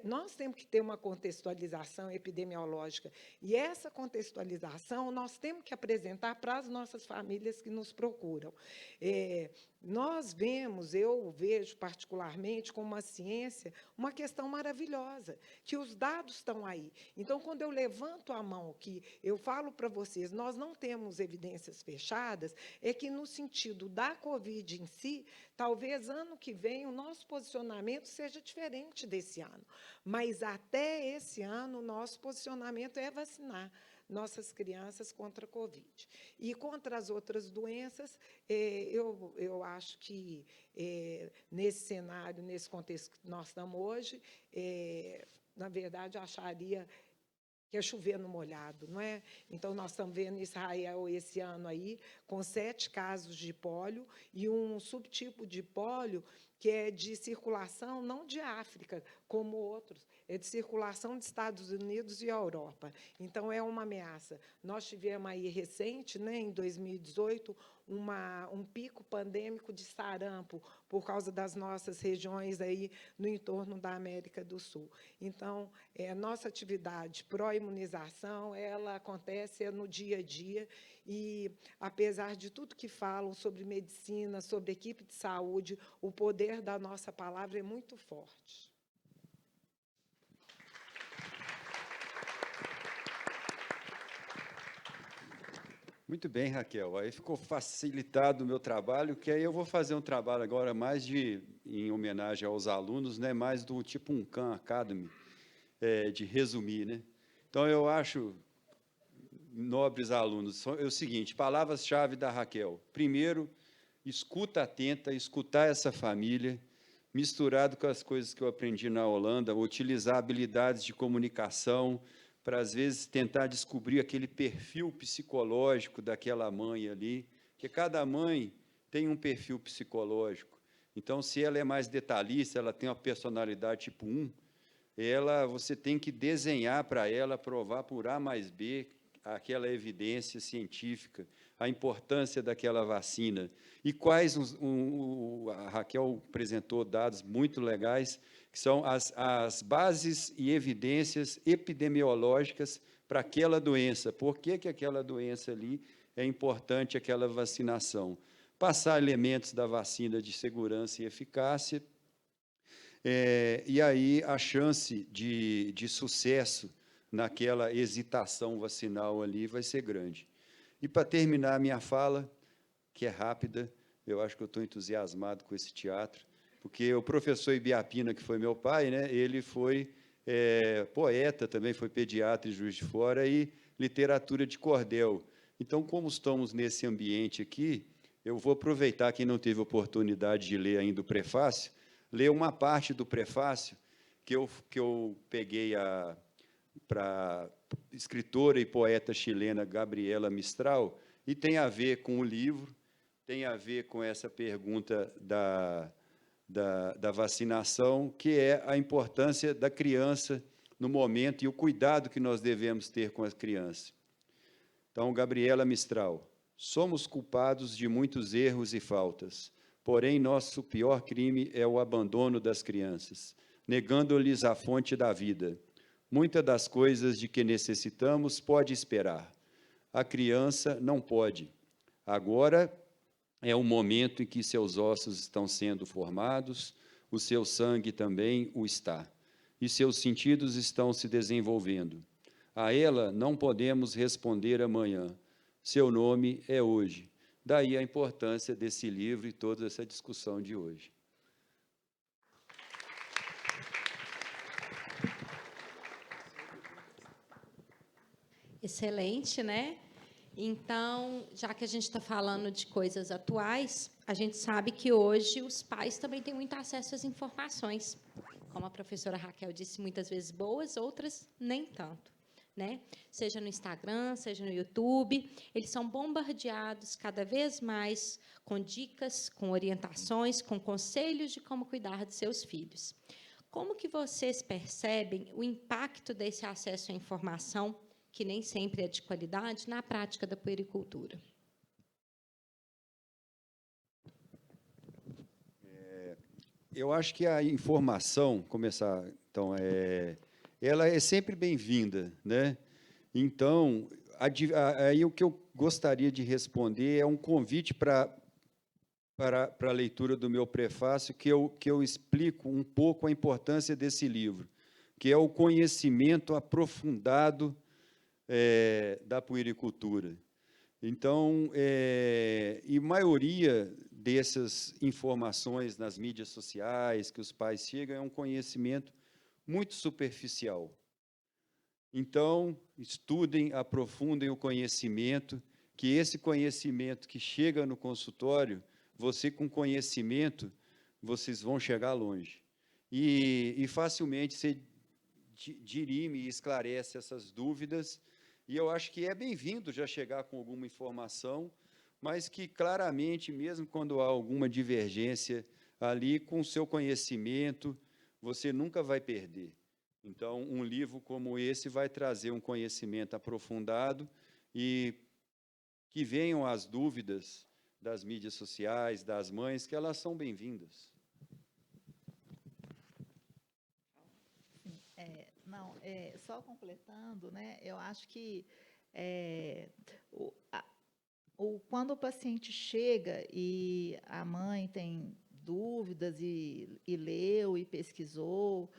nós temos que ter uma contextualização epidemiológica. E essa contextualização nós temos que apresentar para as nossas famílias que nos procuram. Eu vejo particularmente como uma ciência, uma questão maravilhosa, que os dados estão aí. Então, quando eu levanto a mão, que eu falo para vocês, nós não temos evidências fechadas, é que, no sentido da Covid em si, talvez ano que vem o nosso posicionamento seja diferente desse ano. Mas, até esse ano, o nosso posicionamento é vacinar nossas crianças contra a Covid. E contra as outras doenças, eu acho que, nesse cenário, nesse contexto que nós estamos hoje, na verdade, eu acharia que é chover no molhado, não é? Então, nós estamos vendo Israel esse ano aí, com 7 casos de pólio e um subtipo de pólio que é de circulação, não de África, como outros, é de circulação dos Estados Unidos e Europa. Então, é uma ameaça. Nós tivemos aí recente, né, em 2018, um pico pandêmico de sarampo por causa das nossas regiões aí no entorno da América do Sul. Então, nossa atividade pró-imunização, ela acontece no dia a dia e, apesar de tudo que falam sobre medicina, sobre equipe de saúde, o poder da nossa palavra é muito forte. Muito bem, Raquel. Aí ficou facilitado o meu trabalho, que aí eu vou fazer um trabalho agora mais em homenagem aos alunos, né, mais do tipo um Khan Academy, de resumir, né? Então, eu acho, nobres alunos, é o seguinte, palavras-chave da Raquel. Primeiro, escuta atenta, escutar essa família, misturado com as coisas que eu aprendi na Holanda, utilizar habilidades de comunicação, para, às vezes, tentar descobrir aquele perfil psicológico daquela mãe ali, porque cada mãe tem um perfil psicológico. Então, se ela é mais detalhista, ela tem uma personalidade tipo 1, você tem que desenhar para ela, provar por A mais B, aquela evidência científica, a importância daquela vacina. E quais, a Raquel apresentou dados muito legais, que são as bases e evidências epidemiológicas para aquela doença. Por que aquela doença ali é importante, aquela vacinação? Passar elementos da vacina de segurança e eficácia, e aí a chance de sucesso naquela hesitação vacinal ali vai ser grande. E, para terminar a minha fala, que é rápida, eu acho que eu estou entusiasmado com esse teatro, porque o professor Ibiapina, que foi meu pai, né, ele foi poeta, também foi pediatra em Juiz de Fora e literatura de cordel. Então, como estamos nesse ambiente aqui, eu vou aproveitar, quem não teve oportunidade de ler ainda o prefácio, ler uma parte do prefácio que eu peguei para escritora e poeta chilena Gabriela Mistral, e tem a ver com o livro, tem a ver com essa pergunta da vacinação, que é a importância da criança no momento e o cuidado que nós devemos ter com as crianças. Então, Gabriela Mistral: somos culpados de muitos erros e faltas, porém, nosso pior crime é o abandono das crianças, negando-lhes a fonte da vida. Muitas das coisas de que necessitamos pode esperar. A criança não pode. Agora é o momento em que seus ossos estão sendo formados, o seu sangue também o está, e seus sentidos estão se desenvolvendo. A ela não podemos responder amanhã. Seu nome é hoje. Daí a importância desse livro e toda essa discussão de hoje. Excelente, né? Então, já que a gente está falando de coisas atuais, a gente sabe que hoje os pais também têm muito acesso às informações. Como a professora Raquel disse, muitas vezes boas, outras nem tanto, né? Seja no Instagram, seja no YouTube, eles são bombardeados cada vez mais com dicas, com orientações, com conselhos de como cuidar de seus filhos. Como que vocês percebem o impacto desse acesso à informação, que nem sempre é de qualidade, na prática da puericultura? Eu acho que a informação, começar, então, ela é sempre bem-vinda, né? Então, aí o que eu gostaria de responder é um convite para a leitura do meu prefácio, que eu explico um pouco a importância desse livro, que é o conhecimento aprofundado da puericultura. Então, e maioria dessas informações nas mídias sociais que os pais chegam é um conhecimento muito superficial. Então, estudem, aprofundem o conhecimento, que esse conhecimento que chega no consultório, você com conhecimento, vocês vão chegar longe. E facilmente você dirime e esclarece essas dúvidas. E eu acho que é bem-vindo já chegar com alguma informação, mas que claramente, mesmo quando há alguma divergência ali, com o seu conhecimento, você nunca vai perder. Então, um livro como esse vai trazer um conhecimento aprofundado e que venham as dúvidas, das mídias sociais, das mães, que elas são bem-vindas. Não, só completando, né, eu acho que quando o paciente chega e a mãe tem dúvidas e leu e pesquisou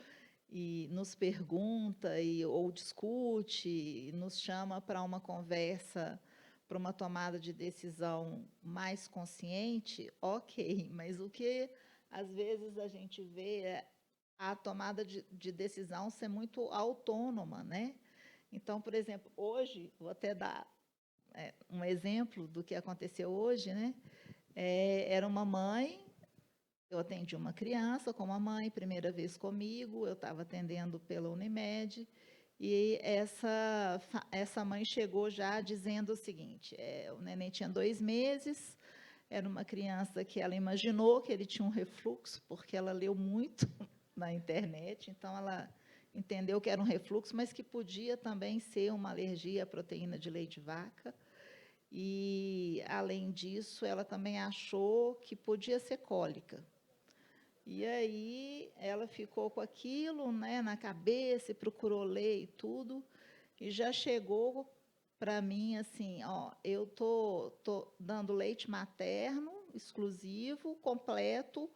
e nos pergunta ou discute, e nos chama para uma conversa, para uma tomada de decisão mais consciente, ok, mas o que às vezes a gente vê é a tomada de decisão ser muito autônoma, né? Então, por exemplo, hoje, vou até dar um exemplo do que aconteceu hoje, né? Era uma mãe, eu atendi uma criança com uma mãe, primeira vez comigo, eu estava atendendo pela Unimed, e essa mãe chegou já dizendo o seguinte, o neném tinha 2 meses, era uma criança que ela imaginou que ele tinha um refluxo, porque ela leu muito na internet, então ela entendeu que era um refluxo, mas que podia também ser uma alergia à proteína de leite de vaca. E, além disso, ela também achou que podia ser cólica. E aí ela ficou com aquilo, né, na cabeça e procurou ler e tudo, e já chegou para mim assim, ó, eu tô dando leite materno exclusivo, completo,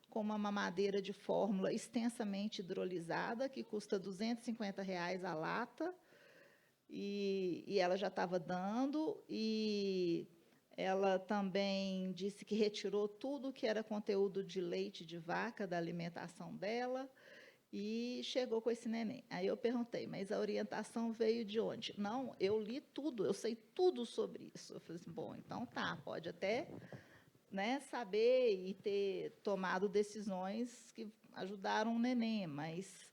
com uma mamadeira de fórmula extensamente hidrolisada, que custa R$250 a lata, e ela já estava dando, e ela também disse que retirou tudo que era conteúdo de leite de vaca da alimentação dela, e chegou com esse neném. Aí eu perguntei, mas a orientação veio de onde? Não, eu li tudo, eu sei tudo sobre isso. Eu falei assim, bom, então tá, pode até, né, saber e ter tomado decisões que ajudaram o neném, mas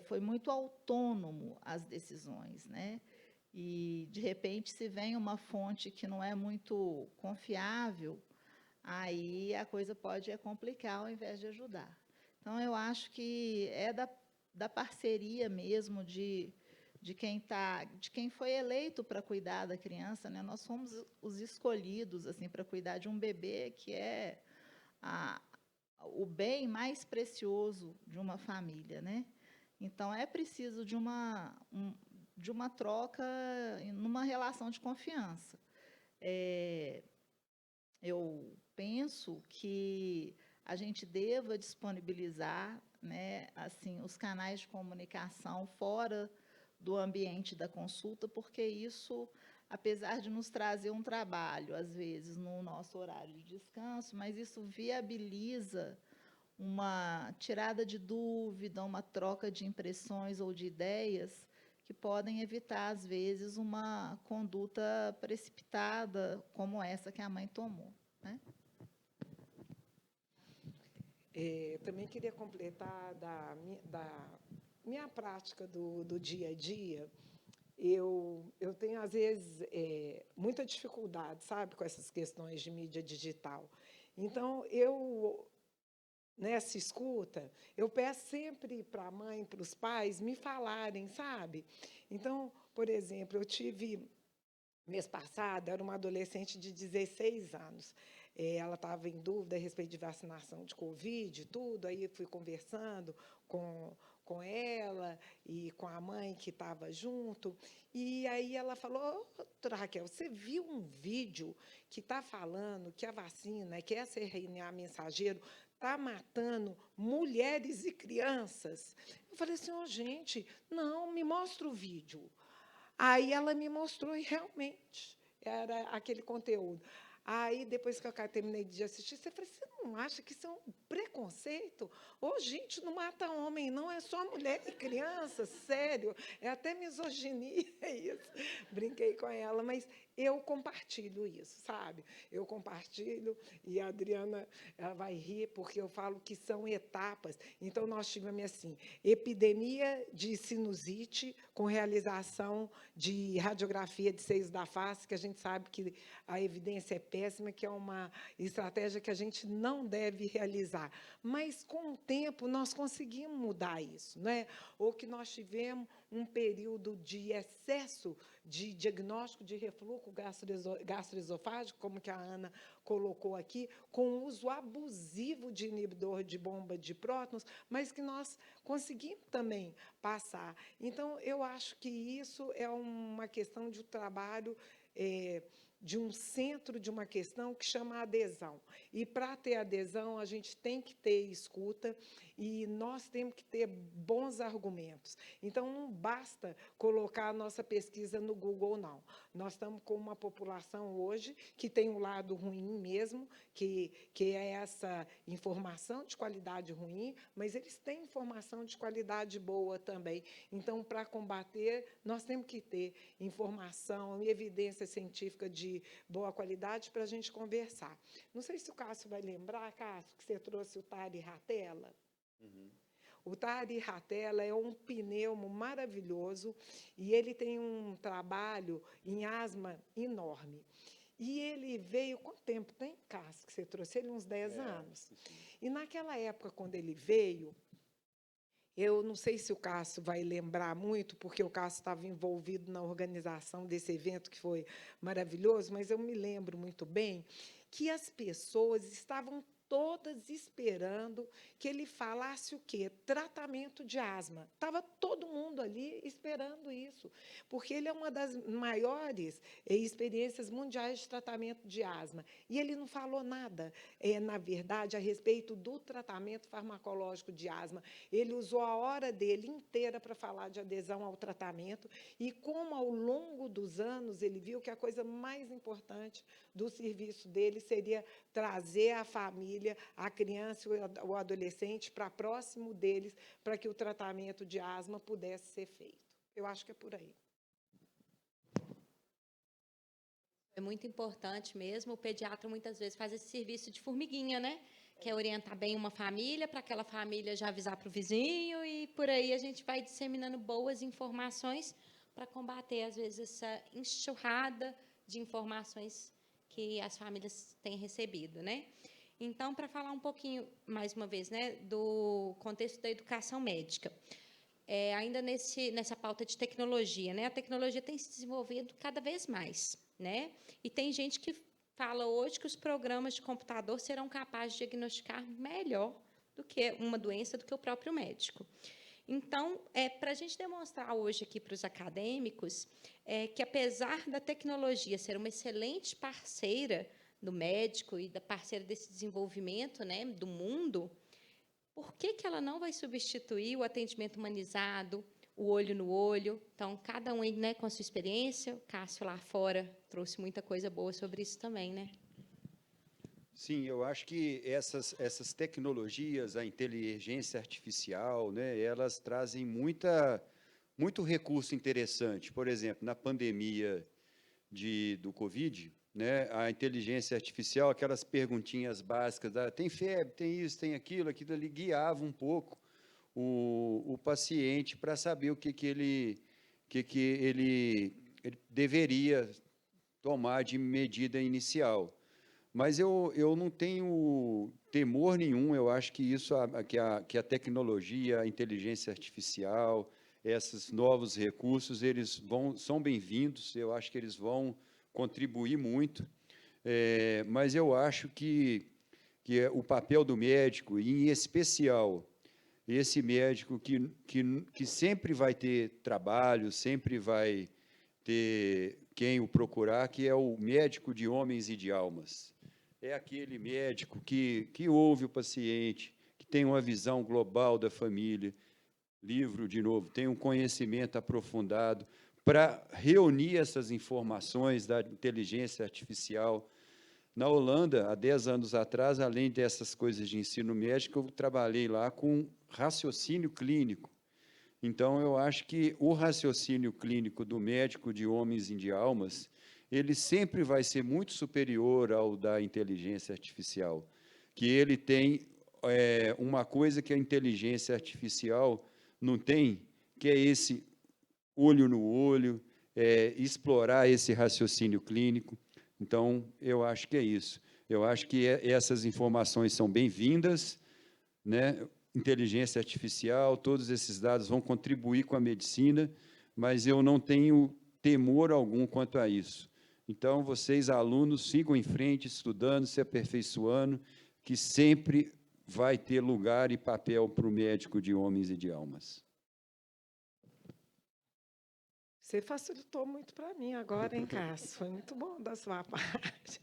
foi muito autônomo as decisões, né? E, de repente, se vem uma fonte que não é muito confiável, aí a coisa pode complicar ao invés de ajudar. Então, eu acho que é da parceria mesmo de quem foi eleito para cuidar da criança, né? Nós fomos os escolhidos assim para cuidar de um bebê que é o bem mais precioso de uma família, né? Então é preciso de uma troca numa relação de confiança. Eu penso que a gente deva disponibilizar, né, assim, os canais de comunicação fora do ambiente da consulta, porque isso, apesar de nos trazer um trabalho, às vezes, no nosso horário de descanso, mas isso viabiliza uma tirada de dúvida, uma troca de impressões ou de ideias que podem evitar, às vezes, uma conduta precipitada como essa que a mãe tomou, né? Também queria completar da minha prática do dia a dia. Eu tenho, às vezes, muita dificuldade, sabe, com essas questões de mídia digital. Então, nessa escuta, eu peço sempre para a mãe, para os pais, me falarem, sabe? Então, por exemplo, eu tive, mês passado, era uma adolescente de 16 anos. Ela estava em dúvida a respeito de vacinação de Covid e tudo, aí eu fui conversando com ela e com a mãe que estava junto, e aí ela falou, Raquel, você viu um vídeo que está falando que a vacina, que essa RNA mensageiro, está matando mulheres e crianças? Eu falei assim, gente, não, me mostra o vídeo. Aí ela me mostrou e realmente era aquele conteúdo. Aí, depois que eu terminei de assistir, você falou, você não acha que isso é um preconceito? Gente, não mata homem, não, é só mulher e criança, sério, é até misoginia isso. Brinquei com ela, mas eu compartilho isso, sabe? Eu compartilho, e a Adriana ela vai rir, porque eu falo que são etapas. Então, nós tivemos, assim, epidemia de sinusite, com realização de radiografia de seios da face, que a gente sabe que a evidência é péssima, que é uma estratégia que a gente não deve realizar. Mas, com o tempo, nós conseguimos mudar isso, né? Ou que nós tivemos um período de excesso de diagnóstico de refluxo cardíaco, gastroesofágico, como que a Ana colocou aqui, com uso abusivo de inibidor de bomba de prótons, mas que nós conseguimos também passar. Então, eu acho que isso é uma questão de trabalho de um centro de uma questão que chama adesão. E, para ter adesão, a gente tem que ter escuta e nós temos que ter bons argumentos. Então, não basta colocar a nossa pesquisa no Google, não. Nós estamos com uma população hoje que tem um lado ruim mesmo, que é essa informação de qualidade ruim, mas eles têm informação de qualidade boa também. Então, para combater, nós temos que ter informação e evidência científica de boa qualidade para a gente conversar. Não sei se o Cássio vai lembrar, Cássio, que você trouxe o Tari Ratella. O Tari Ratella é um pneumo maravilhoso e ele tem um trabalho em asma enorme. E ele veio... Quanto tempo tem, Cássio, que você trouxe? Ele uns 10 anos. E, naquela época, quando ele veio, eu não sei se o Cássio vai lembrar muito, porque o Cássio estava envolvido na organização desse evento, que foi maravilhoso, mas eu me lembro muito bem que as pessoas estavam todas esperando que ele falasse o quê? Tratamento de asma. Estava todo mundo ali esperando isso, porque ele é uma das maiores experiências mundiais de tratamento de asma. E ele não falou nada, na verdade, a respeito do tratamento farmacológico de asma. Ele usou a hora dele inteira para falar de adesão ao tratamento e como, ao longo dos anos, ele viu que a coisa mais importante do serviço dele seria trazer a família, a criança e o adolescente para próximo deles, para que o tratamento de asma pudesse ser feito. Eu acho que é por aí. É muito importante mesmo. O pediatra, muitas vezes, faz esse serviço de formiguinha, né? Que é orientar bem uma família, para aquela família já avisar para o vizinho, e por aí a gente vai disseminando boas informações para combater, às vezes, essa enxurrada de informações que as famílias têm recebido, né? Então, para falar um pouquinho, mais uma vez, né, do contexto da educação médica, ainda nessa pauta de tecnologia, né, a tecnologia tem se desenvolvido cada vez mais, né? E tem gente que fala hoje que os programas de computador serão capazes de diagnosticar melhor do que uma doença do que o próprio médico. Então, para a gente demonstrar hoje aqui para os acadêmicos que, apesar da tecnologia ser uma excelente parceira do médico e da parceira desse desenvolvimento, né, do mundo, por que ela não vai substituir o atendimento humanizado, o olho no olho? Então, cada um, né, com a sua experiência. O Cássio, lá fora, trouxe muita coisa boa sobre isso também, né? Sim, eu acho que essas tecnologias, a inteligência artificial, né, elas trazem muito recurso interessante. Por exemplo, na pandemia do Covid, né, a inteligência artificial, aquelas perguntinhas básicas, tem febre, tem isso, tem aquilo ali, guiava um pouco o paciente para saber o que ele deveria tomar de medida inicial. Mas eu não tenho temor nenhum. Eu acho que que a tecnologia, a inteligência artificial, esses novos recursos, eles são bem-vindos. Eu acho que eles vão contribuir muito. Mas eu acho que o papel do médico, e em especial esse médico que sempre vai ter trabalho, sempre vai ter quem o procurar, que é o médico de homens e de almas. É aquele médico que ouve o paciente, que tem uma visão global da família. Livro, de novo, tem um conhecimento aprofundado para reunir essas informações da inteligência artificial. Na Holanda, há 10 anos atrás, além dessas coisas de ensino médico, eu trabalhei lá com raciocínio clínico. Então, eu acho que o raciocínio clínico do médico de homens e de almas, ele sempre vai ser muito superior ao da inteligência artificial, que ele tem uma coisa que a inteligência artificial não tem, que é esse olho no olho, explorar esse raciocínio clínico. Então, eu acho que é isso. Eu acho que essas informações são bem-vindas, né? Inteligência artificial, todos esses dados vão contribuir com a medicina, mas eu não tenho temor algum quanto a isso. Então, vocês, alunos, sigam em frente, estudando, se aperfeiçoando, que sempre vai ter lugar e papel para o médico de homens e de almas. Você facilitou muito para mim agora, hein, Cássio? Foi muito bom da sua parte.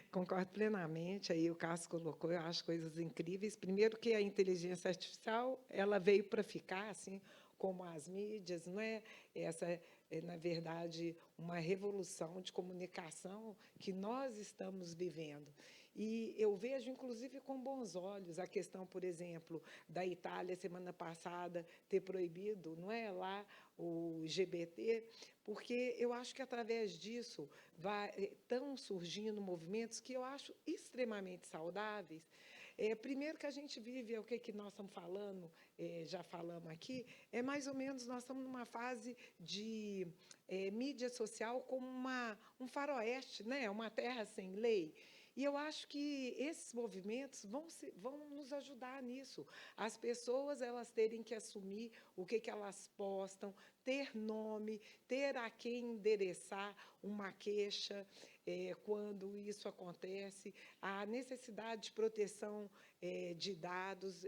Concordo plenamente. Aí o Cássio colocou, eu acho, coisas incríveis. Primeiro que a inteligência artificial ela veio para ficar, assim, como as mídias, não é? Essa é, na verdade, uma revolução de comunicação que nós estamos vivendo. E eu vejo, inclusive, com bons olhos a questão, por exemplo, da Itália, semana passada, ter proibido, não é, lá o LGBT, porque eu acho que, através disso, estão surgindo movimentos que eu acho extremamente saudáveis. Primeiro que a gente vive, o que nós estamos falando, já falamos aqui, mais ou menos, nós estamos numa fase de mídia social como um faroeste, né? Uma terra sem lei. E eu acho que esses movimentos vão nos ajudar nisso. As pessoas elas terem que assumir o que elas postam, ter nome, ter a quem endereçar uma queixa quando isso acontece, a necessidade de proteção de dados,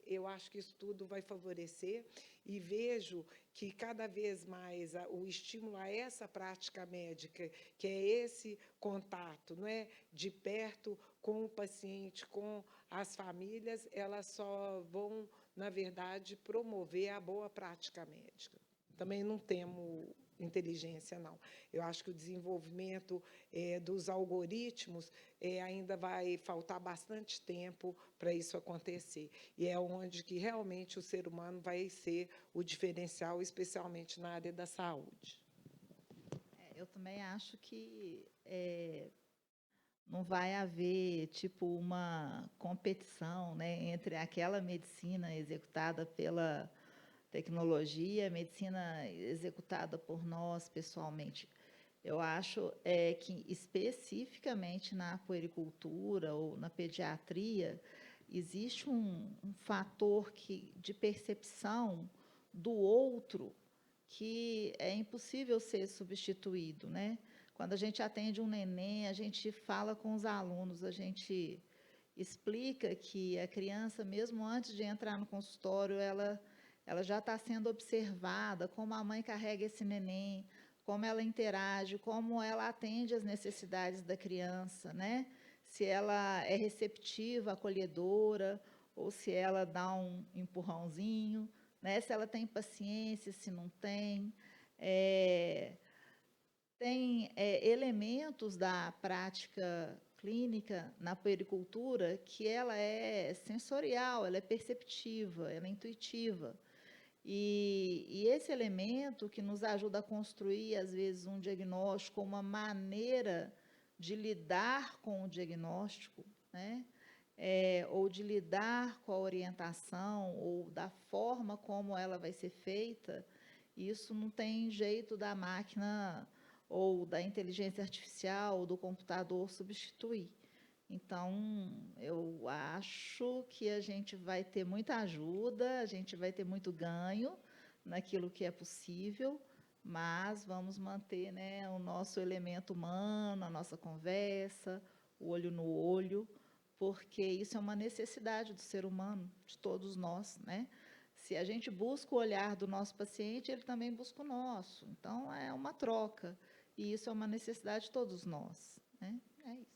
eu acho que isso tudo vai favorecer. E vejo que, cada vez mais, o estímulo a essa prática médica, que é esse contato, não é, de perto com o paciente, com as famílias, elas só vão, na verdade, promover a boa prática médica. Também não temo inteligência, não. Eu acho que o desenvolvimento dos algoritmos ainda vai faltar bastante tempo para isso acontecer. E é onde que realmente o ser humano vai ser o diferencial, especialmente na área da saúde. Eu também acho que não vai haver tipo uma competição, né, entre aquela medicina executada pela tecnologia e a medicina executada por nós pessoalmente. Eu acho que, especificamente na puericultura ou na pediatria, existe um fator de percepção do outro que é impossível ser substituído, né? Quando a gente atende um neném, a gente fala com os alunos, a gente explica que a criança, mesmo antes de entrar no consultório, ela já está sendo observada, como a mãe carrega esse neném, como ela interage, como ela atende às necessidades da criança, né? Se ela é receptiva, acolhedora, ou se ela dá um empurrãozinho, né? Se ela tem paciência, se não tem. Tem elementos da prática clínica na puericultura que ela é sensorial, ela é perceptiva, ela é intuitiva. E esse elemento que nos ajuda a construir, às vezes, um diagnóstico, uma maneira de lidar com o diagnóstico, né? Ou de lidar com a orientação, ou da forma como ela vai ser feita, isso não tem jeito da máquina ou da inteligência artificial ou do computador substituir. Então, eu acho que a gente vai ter muita ajuda, a gente vai ter muito ganho naquilo que é possível, mas vamos manter, né, o nosso elemento humano, a nossa conversa, o olho no olho, porque isso é uma necessidade do ser humano, de todos nós, né? Se a gente busca o olhar do nosso paciente, ele também busca o nosso. Então, é uma troca, e isso é uma necessidade de todos nós, né? É isso.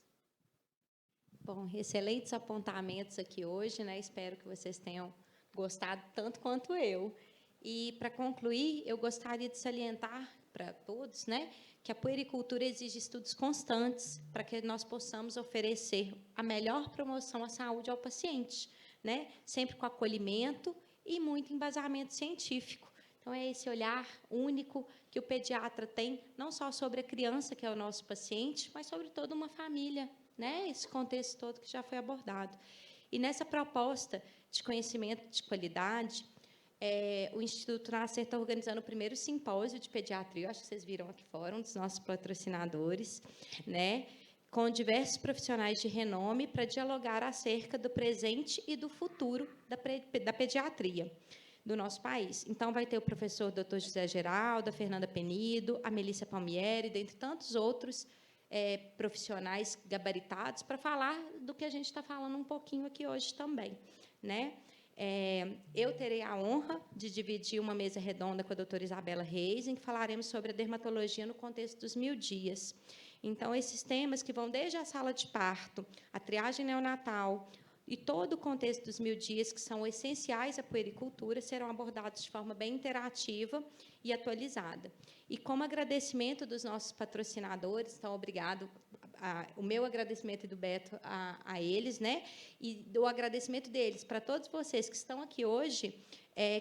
Bom, excelentes apontamentos aqui hoje, né? Espero que vocês tenham gostado tanto quanto eu. E, para concluir, eu gostaria de salientar para todos, né, que a puericultura exige estudos constantes para que nós possamos oferecer a melhor promoção à saúde ao paciente, né? Sempre com acolhimento e muito embasamento científico. Então, é esse olhar único que o pediatra tem, não só sobre a criança, que é o nosso paciente, mas sobre toda uma família, né? Esse contexto todo que já foi abordado. E, nessa proposta de conhecimento de qualidade, o Instituto Nascer está organizando o primeiro simpósio de pediatria, eu acho que vocês viram aqui fora, um dos nossos patrocinadores, né? Com diversos profissionais de renome para dialogar acerca do presente e do futuro da pediatria do nosso país. Então, vai ter o professor Dr. José Geraldo, a Fernanda Penido, a Melícia Palmieri, dentre tantos outros profissionais gabaritados para falar do que a gente está falando um pouquinho aqui hoje também, né? Eu terei a honra de dividir uma mesa redonda com a doutora Isabela Reis, em que falaremos sobre a dermatologia no contexto dos 1000 dias. Então, esses temas que vão desde a sala de parto, a triagem neonatal e todo o contexto dos 1000 dias, que são essenciais à puericultura, serão abordados de forma bem interativa e atualizada. E como agradecimento dos nossos patrocinadores, então, obrigado, o meu agradecimento e do Beto a eles, né? E o agradecimento deles para todos vocês que estão aqui hoje.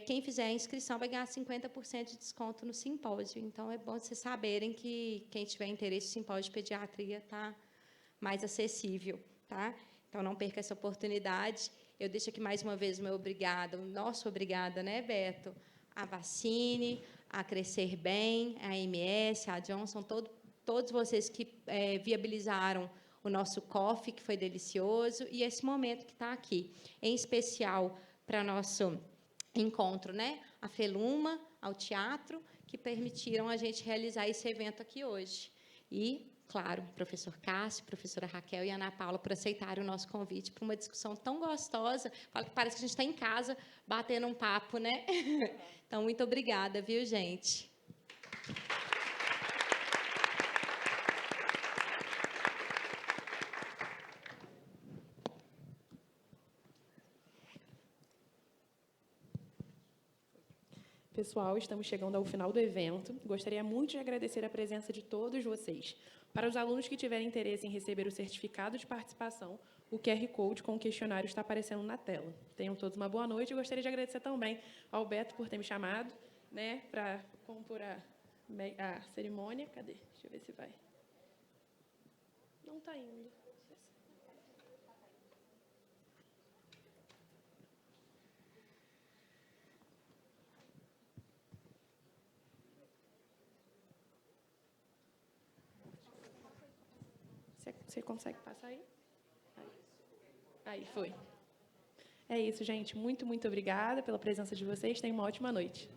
Quem fizer a inscrição vai ganhar 50% de desconto no simpósio. Então, é bom vocês saberem que quem tiver interesse, o simpósio de pediatria está mais acessível, tá? Então, não perca essa oportunidade. Eu deixo aqui mais uma vez o meu obrigado, o nosso obrigada, né, Beto? A Vacine, a Crescer Bem, a MS, a Johnson, todos vocês que viabilizaram o nosso coffee, que foi delicioso, e esse momento que está aqui, em especial para nosso encontro, né? A Feluma, ao teatro, que permitiram a gente realizar esse evento aqui hoje. E, claro, o professor Cássio, a professora Raquel e a Ana Paula por aceitarem o nosso convite para uma discussão tão gostosa. Falo que parece que a gente está em casa batendo um papo, né? Então, muito obrigada, viu, gente? Pessoal, estamos chegando ao final do evento. Gostaria muito de agradecer a presença de todos vocês. Para os alunos que tiverem interesse em receber o certificado de participação, o QR Code com o questionário está aparecendo na tela. Tenham todos uma boa noite. Eu gostaria de agradecer também ao Beto por ter me chamado, né, para compor a cerimônia. Cadê? Deixa eu ver se vai. Não está indo. Você consegue passar aí? Aí, foi. É isso, gente. Muito, muito obrigada pela presença de vocês. Tenham uma ótima noite.